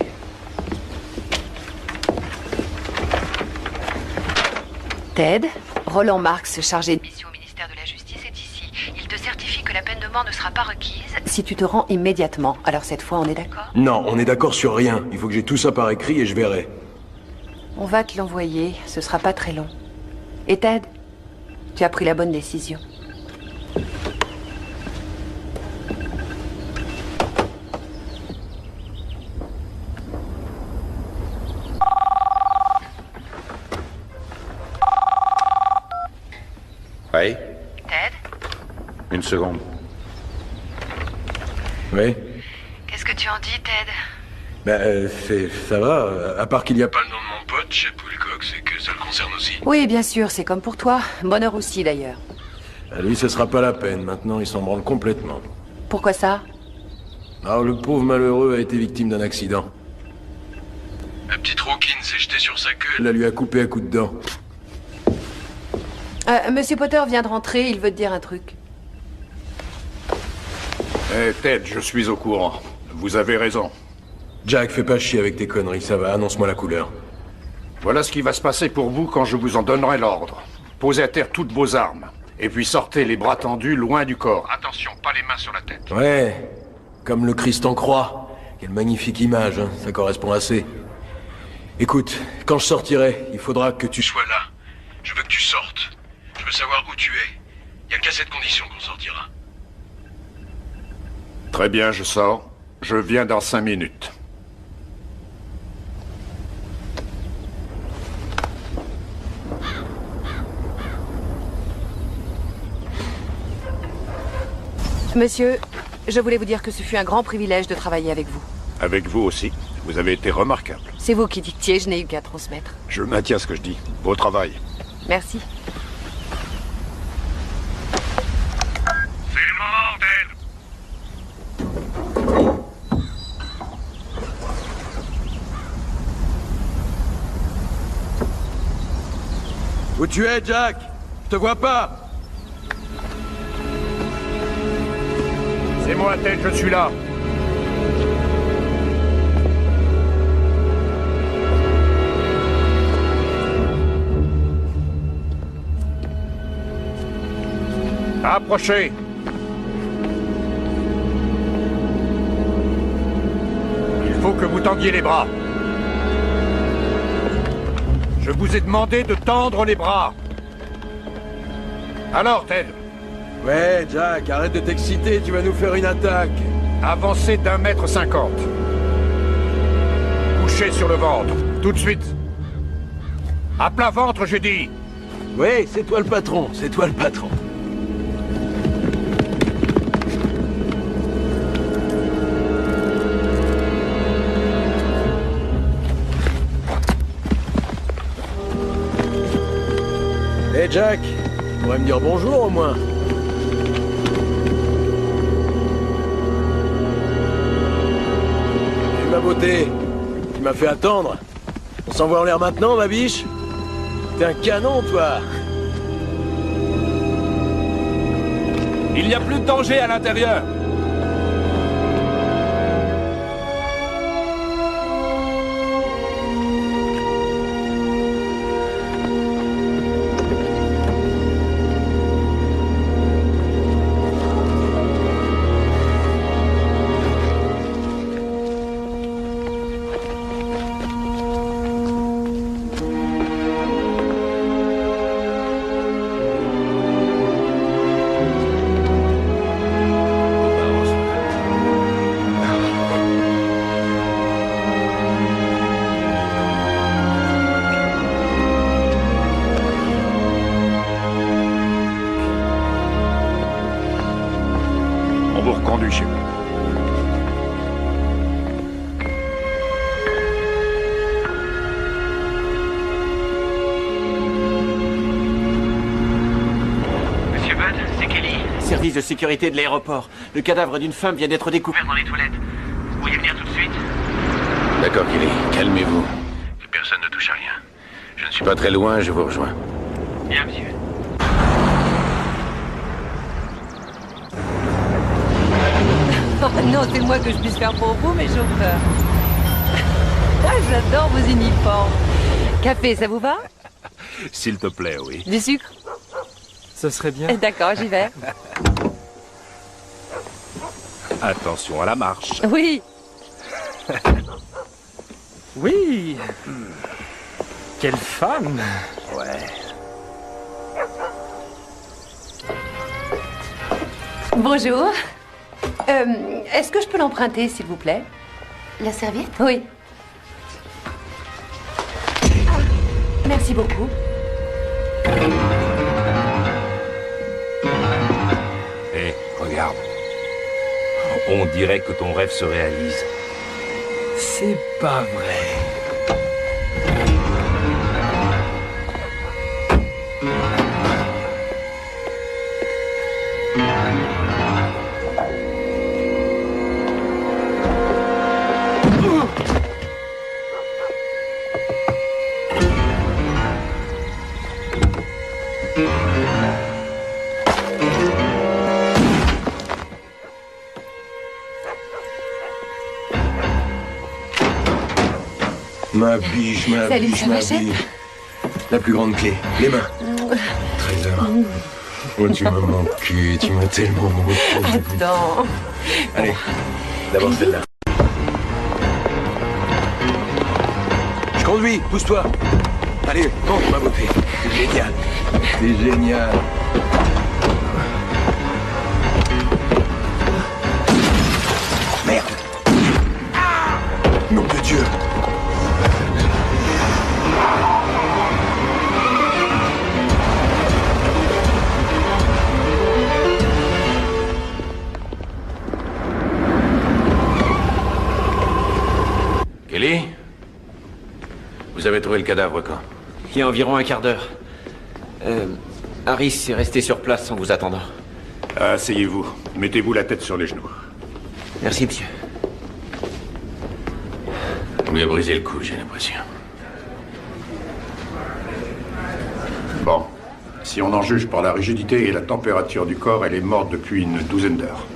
Ted, Roland Marx, chargé de mission au ministère de la Justice, est ici. Il te certifie que la peine de mort ne sera pas requise si tu te rends immédiatement. Alors cette fois, on est d'accord? Non, on est d'accord sur rien. Il faut que j'ai tout ça par écrit et je verrai. On va te l'envoyer. Ce sera pas très long. Et Ted, tu as pris la bonne décision. Oui? Ted? Une seconde. Oui? Qu'est-ce que tu en dis, Ted? Ben, ça va, à part qu'il y a pas Le nom de mon pote, Chet Wilcox, et que ça le concerne aussi. Oui, bien sûr, c'est comme pour toi. Bonheur aussi, d'ailleurs. À lui, ce sera pas la peine. Maintenant, il s'en branle complètement. Pourquoi ça? Alors, le pauvre malheureux a été victime d'un accident. La petite rouquine s'est jetée sur sa queue. La lui a coupé à coups de dents. Monsieur Potter vient de rentrer, il veut te dire un truc. Eh, Ted, je suis au courant. Vous avez raison. Jack, fais pas chier avec tes conneries, ça va, annonce-moi la couleur. Voilà ce qui va se passer pour vous quand je vous en donnerai l'ordre. Posez à terre toutes vos armes. Et puis sortez les bras tendus loin du corps. Attention, pas les mains sur la tête. Ouais, comme le Christ en croix. Quelle magnifique image, hein, ça correspond assez. Écoute, quand je sortirai, il faudra que tu sois là. Je veux que tu sortes. Je veux savoir où tu es. Y a qu'à cette condition qu'on sortira. Très bien, je sors. Je viens dans 5 minutes. Monsieur, je voulais vous dire que ce fut un grand privilège de travailler avec vous. Avec vous aussi. Vous avez été remarquable. C'est vous qui dictiez, je n'ai eu qu'à transmettre. Je maintiens ce que je dis. Beau travail. Merci. C'est le moment, Ted. Où tu es, Jack? Je te vois pas. C'est moi, Ted, je suis là. Approchez. Il faut que vous tendiez les bras. Je vous ai demandé de tendre les bras. Alors, Ted? Ouais, Jack, arrête de t'exciter, tu vas nous faire une attaque. Avancez d'1,50 m. Couchez sur le ventre, tout de suite. À plat ventre, j'ai dit. Oui, c'est toi le patron, c'est toi le patron. Hé Jack, tu pourrais me dire bonjour au moins. Et ma beauté, tu m'as fait attendre. On s'envoie en l'air maintenant, ma biche? T'es un canon, toi. Il n'y a plus de danger à l'intérieur. Conduit chez vous. Monsieur Budd, c'est Kelly. Service de sécurité de l'aéroport. Le cadavre d'une femme vient d'être découvert Dans les toilettes. Vous pourriez venir tout de suite? D'accord, Kelly. Calmez-vous. Que personne ne touche à rien. Je ne suis pas très loin, je vous rejoins. Bien, monsieur. Oh non, c'est moi que je puisse faire pour vous, mes chauffeurs. Ah, j'adore vos uniformes. Café, ça vous va? S'il te plaît, oui. Du sucre? Ce serait bien. D'accord, j'y vais. Attention à la marche. Oui. Oui. Quelle femme. Ouais. Bonjour. Est-ce que je peux l'emprunter, s'il vous plaît? La serviette? Oui. Ah, merci beaucoup. Hé, regarde. On dirait que ton rêve se réalise. C'est pas vrai. Ma biche, ma Salut, biche, ça va, ma chef? biche. La plus grande clé, les mains. Trésor. Oh, tu m'as manqué, tu m'as tellement manqué. Attends. Allez, d'abord celle-là. Je conduis, pousse-toi. Allez, monte ma beauté. C'est génial. C'est génial. Merde. Nom de Dieu. Kelly? Vous avez trouvé le cadavre quand? Il y a environ un quart d'heure. Harris est resté sur place en vous attendant. Asseyez-vous. Mettez-vous la tête sur les genoux. Merci, monsieur. On lui a brisé le cou, j'ai l'impression. Bon. Si on en juge par la rigidité et la température du corps, elle est morte depuis une douzaine d'heures.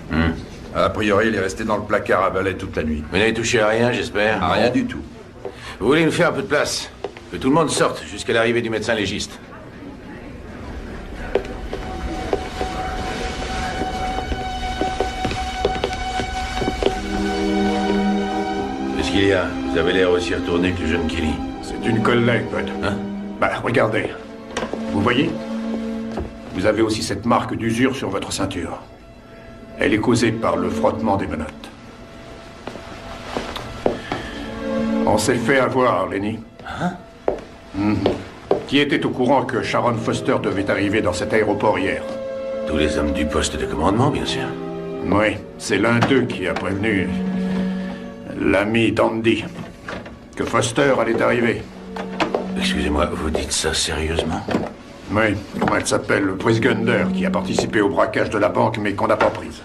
A priori, il est resté dans le placard à balai toute la nuit. Vous n'avez touché à rien, j'espère? À rien du tout. Vous voulez nous faire un peu de place? Que tout le monde sorte jusqu'à l'arrivée du médecin légiste. Qu'est-ce qu'il y a? Vous avez l'air aussi retourné que le jeune Kelly. C'est une collègue, Bud. Hein? Bah, regardez. Vous voyez? Vous avez aussi cette marque d'usure sur votre ceinture. Elle est causée par le frottement des menottes. On s'est fait avoir, Lenny. Hein? Qui était au courant que Sharon Foster devait arriver dans cet aéroport hier? Tous les hommes du poste de commandement, bien sûr. Oui, c'est l'un d'eux qui a prévenu l'ami d'Andy que Foster allait arriver. Excusez-moi, vous dites ça sérieusement? Oui, comment elle s'appelle? Prise Gunder, qui a participé au braquage de la banque, mais qu'on n'a pas prise.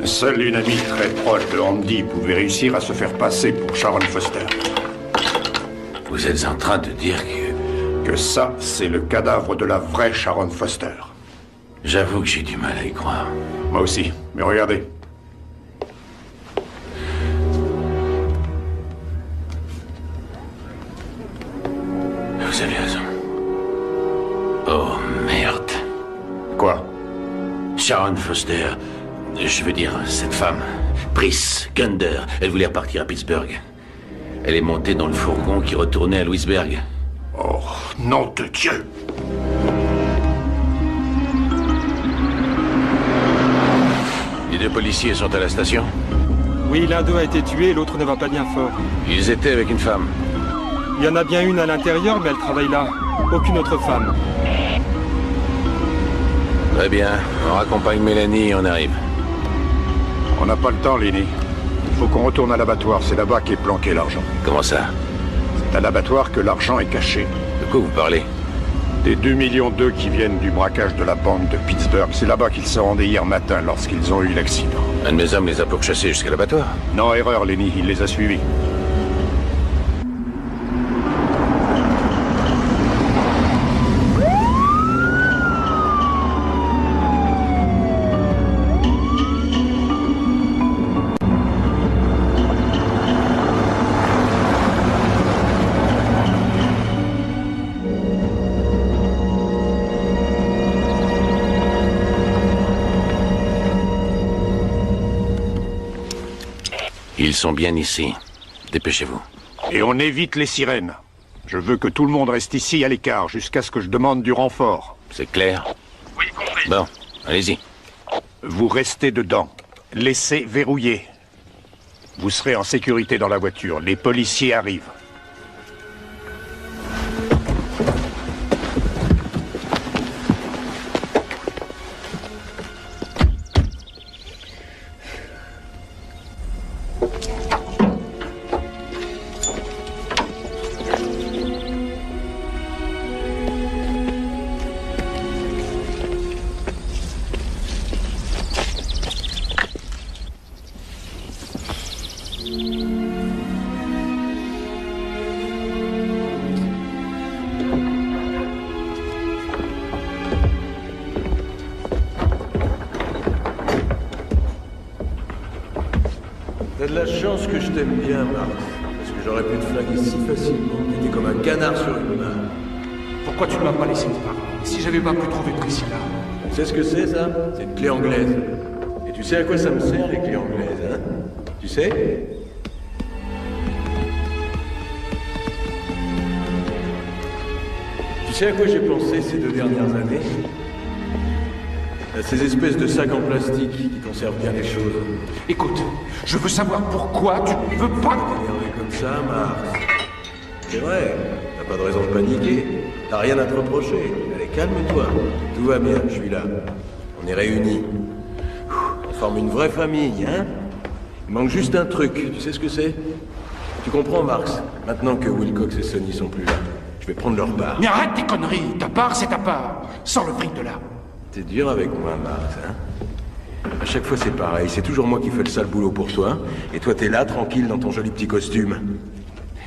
Seule une amie très proche de Andy pouvait réussir à se faire passer pour Sharon Foster. Vous êtes en train de dire que ça, c'est le cadavre de la vraie Sharon Foster. J'avoue que j'ai du mal à y croire. Moi aussi, mais regardez. Vous avez raison. Oh, merde. Quoi? Sharon Foster, je veux dire, cette femme, Pris Gunder, elle voulait repartir à Pittsburgh. Elle est montée dans le fourgon qui retournait à Louisburg. Oh, nom de Dieu! Les deux policiers sont à la station? Oui, l'un d'eux a été tué et l'autre ne va pas bien fort. Ils étaient avec une femme. Il y en a bien une à l'intérieur, mais elle travaille là. Aucune autre femme. Très bien. On raccompagne Mélanie et on arrive. On n'a pas le temps, Lenny. Il faut qu'on retourne à l'abattoir. C'est là-bas qu'est planqué l'argent. Comment ça? C'est à l'abattoir que l'argent est caché. De quoi vous parlez? Des 2,2 millions qui viennent du braquage de la banque de Pittsburgh. C'est là-bas qu'ils se rendaient hier matin lorsqu'ils ont eu l'accident. Un de mes hommes les a pourchassés jusqu'à l'abattoir. Non, erreur, Lenny. Il les a suivis. Ils sont bien ici. Dépêchez-vous. Et on évite les sirènes. Je veux que tout le monde reste ici à l'écart jusqu'à ce que je demande du renfort. C'est clair? Oui, compris. Bon, allez-y. Vous restez dedans. Laissez verrouiller. Vous serez en sécurité dans la voiture. Les policiers arrivent. T'as de la chance que je t'aime bien, Marc. Parce que j'aurais pu te flinguer si facilement. T'étais comme un canard sur une main. Pourquoi tu ne m'as pas laissé me parler? Si j'avais pas pu trouver Priscilla. Tu sais ce que c'est, ça? C'est une clé anglaise. Et tu sais à quoi ça me sert, les clés anglaises, hein? Tu sais? sais à quoi j'ai pensé ces 2 dernières années? À ces espèces de sacs en plastique qui conservent bien les choses. Écoute, je veux savoir pourquoi tu ne veux pas... T'énerver comme ça, Marx. C'est vrai, t'as pas de raison de paniquer. T'as rien à te reprocher. Allez, calme-toi. Tout va bien, je suis là. On est réunis. On forme une vraie famille, hein? Il manque juste un truc. Tu sais ce que c'est? Tu comprends, Marx? Maintenant que Wilcox et Sonny sont plus là, je vais prendre leur part. Mais arrête tes conneries. Ta part, c'est ta part. Sors le fric de là. T'es dur avec moi, Marx, hein? À chaque fois, c'est pareil. C'est toujours moi qui fais le sale boulot pour toi. Et toi, t'es là, tranquille, dans ton joli petit costume.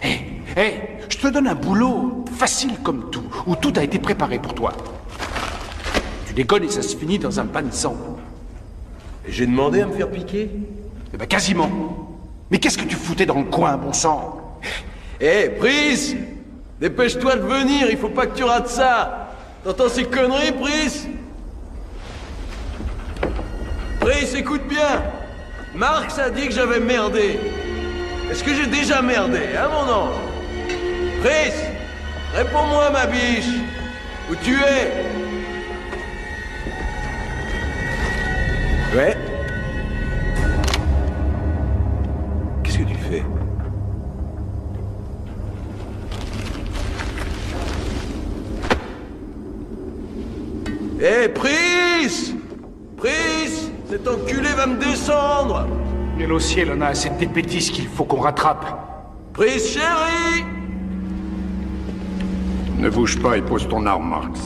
Hé, je te donne un boulot facile comme tout, où tout a été préparé pour toi. Tu déconnes et ça se finit dans un bain de sang. Et j'ai demandé à me faire piquer? Eh ben, quasiment. Mais qu'est-ce que tu foutais dans le coin, bon sang? Hé, Pris! Dépêche-toi de venir, il faut pas que tu rates ça! T'entends ces conneries, Pris? Pris, écoute bien! Marx a dit que j'avais merdé. Est-ce que j'ai déjà merdé, hein, mon ange? Pris! Réponds-moi, ma biche! Où tu es? Ouais? Qu'est-ce que tu fais? Hé, Pris! Pris! Cet enculé va me descendre! Mais au ciel, on a assez de pétis qu'il faut qu'on rattrape. Pris, chérie! Ne bouge pas et pose ton arme, Marx.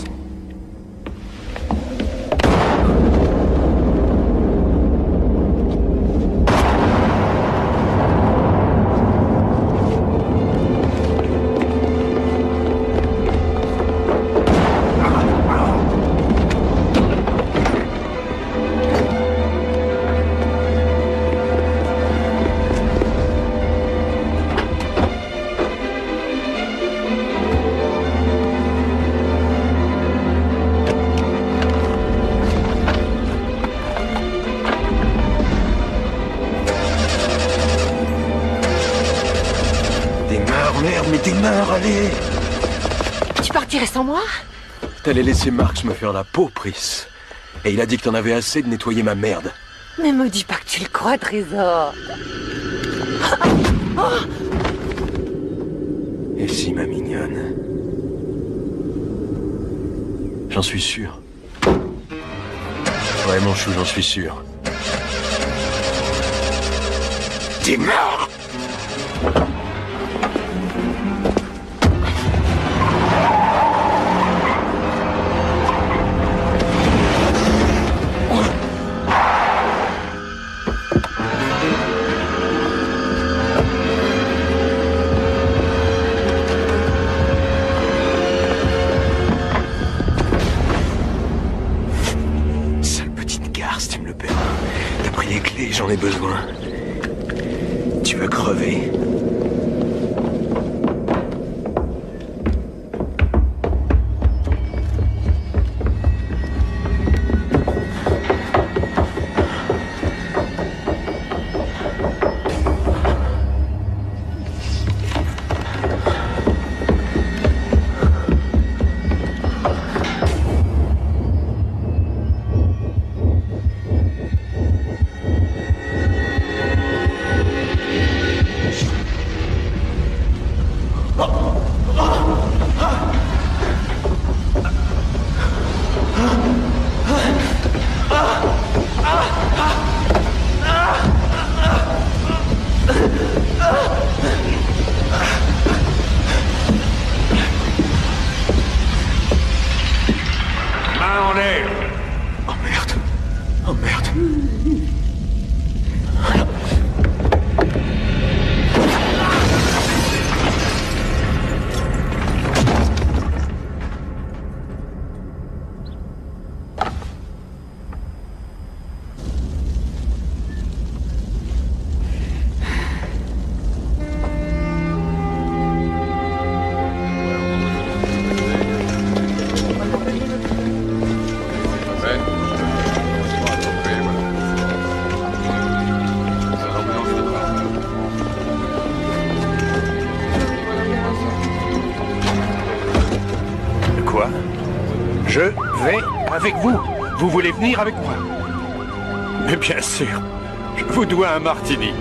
Allez! Tu partirais sans moi? T'allais laisser Marx me faire la peau, Pris. Et il a dit que t'en avais assez de nettoyer ma merde. Mais me dis pas que tu le crois, Trésor. Et si, ma mignonne? J'en suis sûr. Ouais, mon chou, j'en suis sûr. T'es mort! J'en ai besoin. Tu veux crever? Je vais avec vous. Vous voulez venir avec moi? Mais bien sûr. Je vous dois un martini.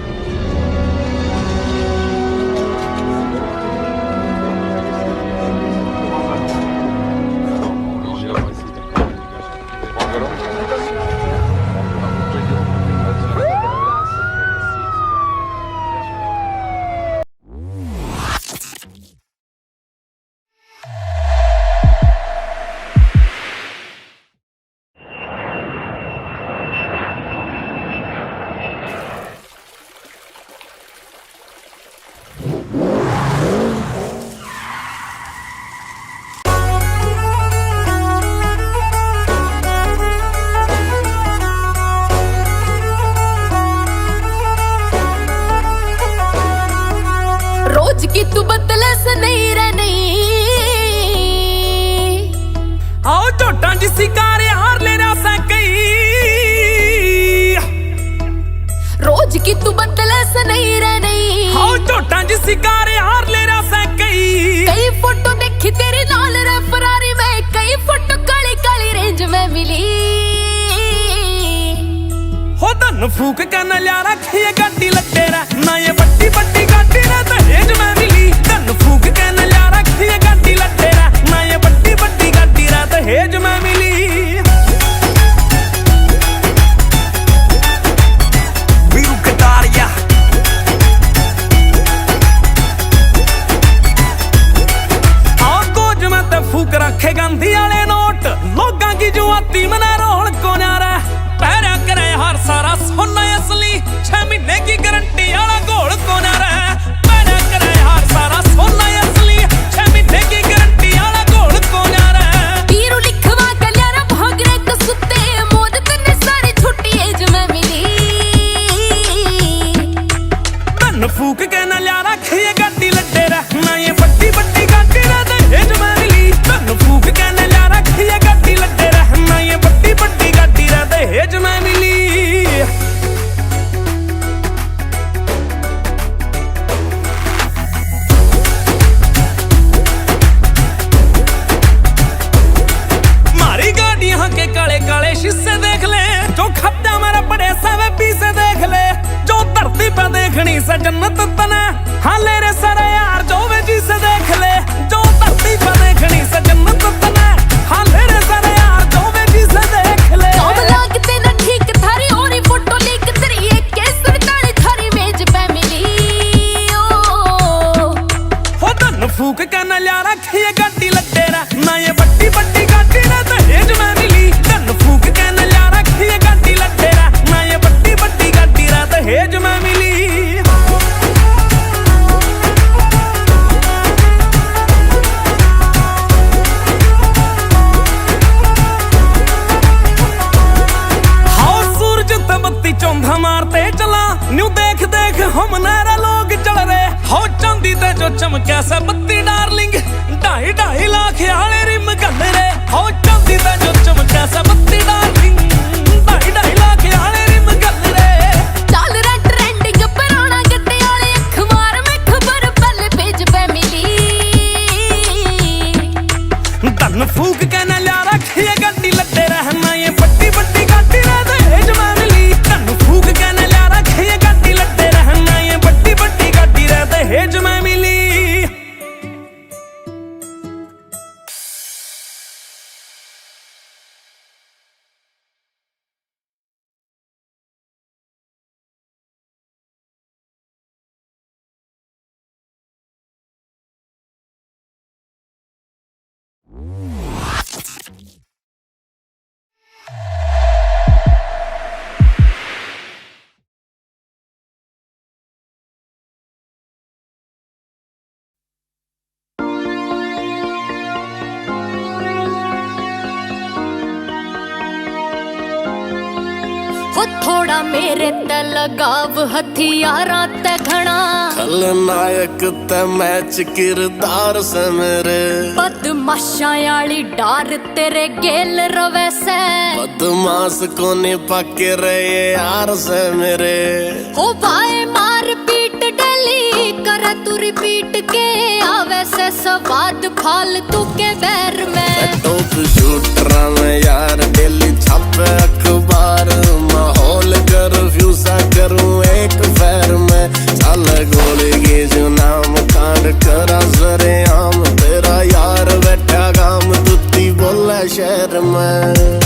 कि तू बदले से नहीं रहनी आओ टोटा जिसी कारे हार ले रहा सा कई रोज की तू बदले से नहीं रहनी आओ टोटा जिसी कारे हार ले रहा सा कई फोटो देखी तेरी नाल रे फरारी में कई फोटो काली काली रेंज में मिली हो तन फूक के न लिया रखिए गाड़ी लगे रे ना ये बट्टी बट्टी गाड़ी रे दहेज में मिली तन फूक के न लिया रखिए गाड़ी लगे रे ना ये बट्टी बट्टी गाड़ी रे दहेज में मिली वीरू कटारिया आओ कोज में ते फूक रखे गांधी वाले नोट लोगां की जुआती मना रोल को न्यारा पैरा करे हर सारा सोना असली 6 महीने की गारंटी वाला घोल को ना रहा पैरा करे हर सारा सोना असली 6 महीने की गारंटी वाला घोल को ना रहा पीरू लिखवा कल्यारा भागरे कसुते मोद तने सारी छुट्टी एज में मिली तन फूक के न लिया रखिए गाड़ी लड्डे रे ना ये बट्टी बट्टी गाड़ी रे दहेज में मिली तन फूक के न लिया रखिए गाड़ी लड्डे रे ना ये बट्टी बट्टी गाड़ी रे दहेज में मिली मारी गाड़ियां के काले काले शीशे देख ले जो खद्दा मेरा बड़े सावे पीछे देख ले जो धरती पे देखनी से जन्नत तना हाँ ले रे सारा यार जो वे जी से देख ले जो धरती पे देखनी से जन्नत तना हाँ ले रे सारा यार जो वे जी से देख ले लागते ना ठीक थारी और फोटो लीक तेरी एक केसर ताली थारी मेज पे मिली ओ हो तन फूक के न लिया रखिए गाड़ी लड्डे रे ना ये बट्टी बट्टी गाड़ी रे दहेज में मिली तन फूक के न लिया रखिए गाड़ी लड्डे रे ना ये बट्टी बट्टी गाड़ी रे दहेज में मिली चौंधा मारते चला न्यू देख देख हम नारा लोग चल रहे हो चांदी ते जो चमकिया सा बत्ती डार्लिंग 2.5 लाख आले रिम गल रे हो चांदी ते जो चमकिया सा बत्ती डार्लिंग 2.5 लाख आले रिम गल रे चल रे ट्रेंडिंग पुराना गड्डे वाले अखबार में खबर पहले पेज पे मिली तन फूक के न लिया रखिए गाड़ी लड्डे रहना ये बट्टी बट्टी गाड़ी रे दहेज में मिली तन फूक के न लिया रखिए गाड़ी लड्डे रहना ये बट्टी बट्टी गाड़ी रे दहेज में मिली थोड़ा मेरे ते लगाव हथियारा ते घना खलनायक ते मैच किरदार से मेरे बदमाशा आली डार तेरे गेल रवे से बदमाश कोने पके रहे यार से मेरे हो भाई मार पीट डली कर तुर रिपीट के आवे से स्वाद फालतू के बैर में। टॉप शूटर में यार डेली छापे अखबार, माहौल कर्फ्यू सा करूं एक फैर में। चल गोली की जो नाम कांड करा जरे आम, तेरा यार बैठा गाम तुत्ती बोला शहर में।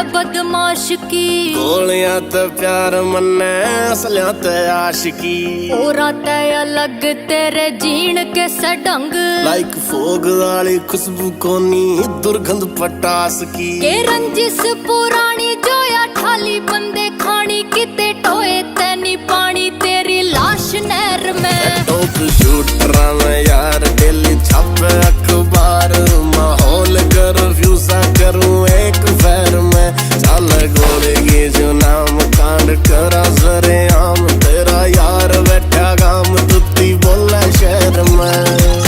बदमाश की गोलियां ते प्यार मन्ने, असलियां ते आशिकी। औरा ते अलग तेरे जीण के सडंग, लाइक फोग वाली खुशबू कोनी दुर्गंध पटास की। के रंजिश पुरानी जोया ठाली बंदे खानी, किते टोए तैनी पानी तेरी लाश नहर में। टॉप शूटर में यार डेली छापे अखबार, माहौल कर्फ्यू सा करूं एक फैर में। चल गोली की जो नाम कांड करा जरे आम, तेरा यार बैठा गाम तुत्ती बोला शहर में।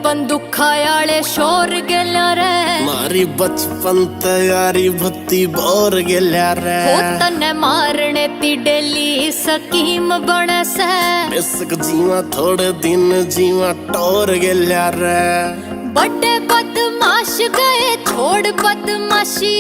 बंदूखायाले शोर गेल्या रे, मारी बचपन तैयारी भत्ती बोर गेल्या रे। हो तने मारने ती डेली स्कीम बने से, बेसक जीवा थोड़े दिन जीवा टोर गेल्या रे। बड़े बदमाश गए छोड़ बदमाशी,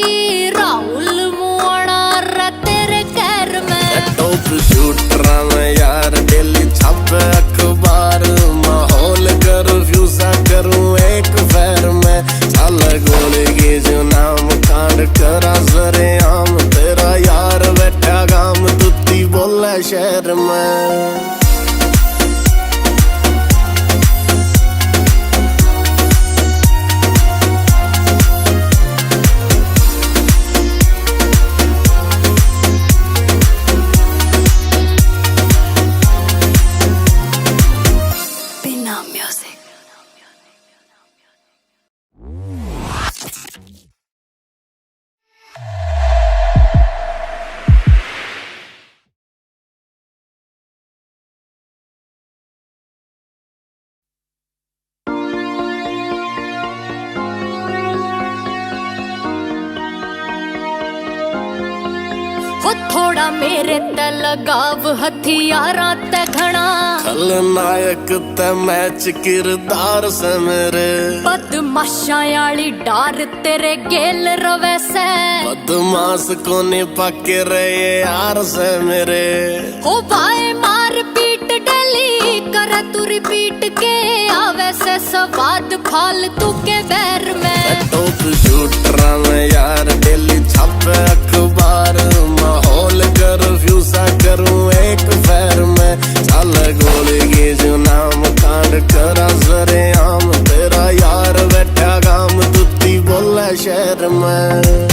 राहुल मुआना रे तेरे घर में। टॉप शूटर में यार डेली छापे अखबार, माहौल कर्फ्यू सा करूं एक फैर में। चल गोली की जो नाम कांड करा जरे आम, तेरा यार बैठा गाम तुत्ती बोला शहर में। थोड़ा मेरे ते लगाव हथियारा ते घना, खलनायक ते मैच किरदार से मेरे। बदमाशा आली डार तेरे गेल रवे से, बदमाश कोने पाके रहे यार से मेरे। हो भाई मार पीट डली कर तू रिपीट के आवे से स्वाद फालतू के बैर में। टॉप शूटर में यार डेली छापे अखबार, माहौल कर्फ्यू सा करूं एक फैर में। चल गोली की जो नाम कांड करा जरे आम, तेरा यार बैठा गाम तुत्ती बोला शहर में।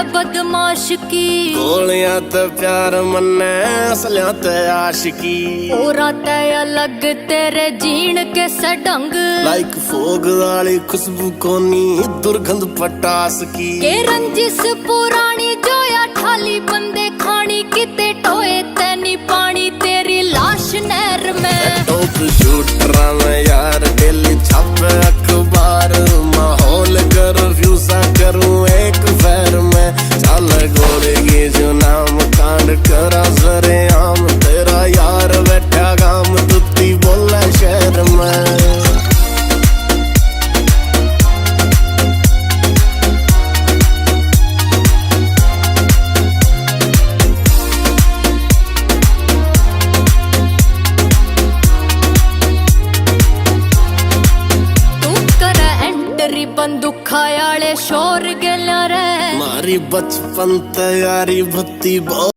बदमाश की गोलियां ते प्यार मन्ने, असलियां ते आशिकी। औरा ते अलग तेरे जीण के सडंग, लाइक फोग वाली खुशबू कोनी दुर्गंध पटास की। के रंजिश पुरानी जोया ठाली बंदे खानी, किते टोए तैनी पानी तेरी लाश नहर में। टॉप शूटर में यार डेली छापे अखबार, माहौल कर्फ्यू सा करूं एक फैर में। चल गोली की जो नाम कांड करा जरे आम, तेरा यार बैठा गाम तुत्ती बोला शहर में। दुखा आले शोर गेल्या रे मारी बचपन तैयारी भत्ती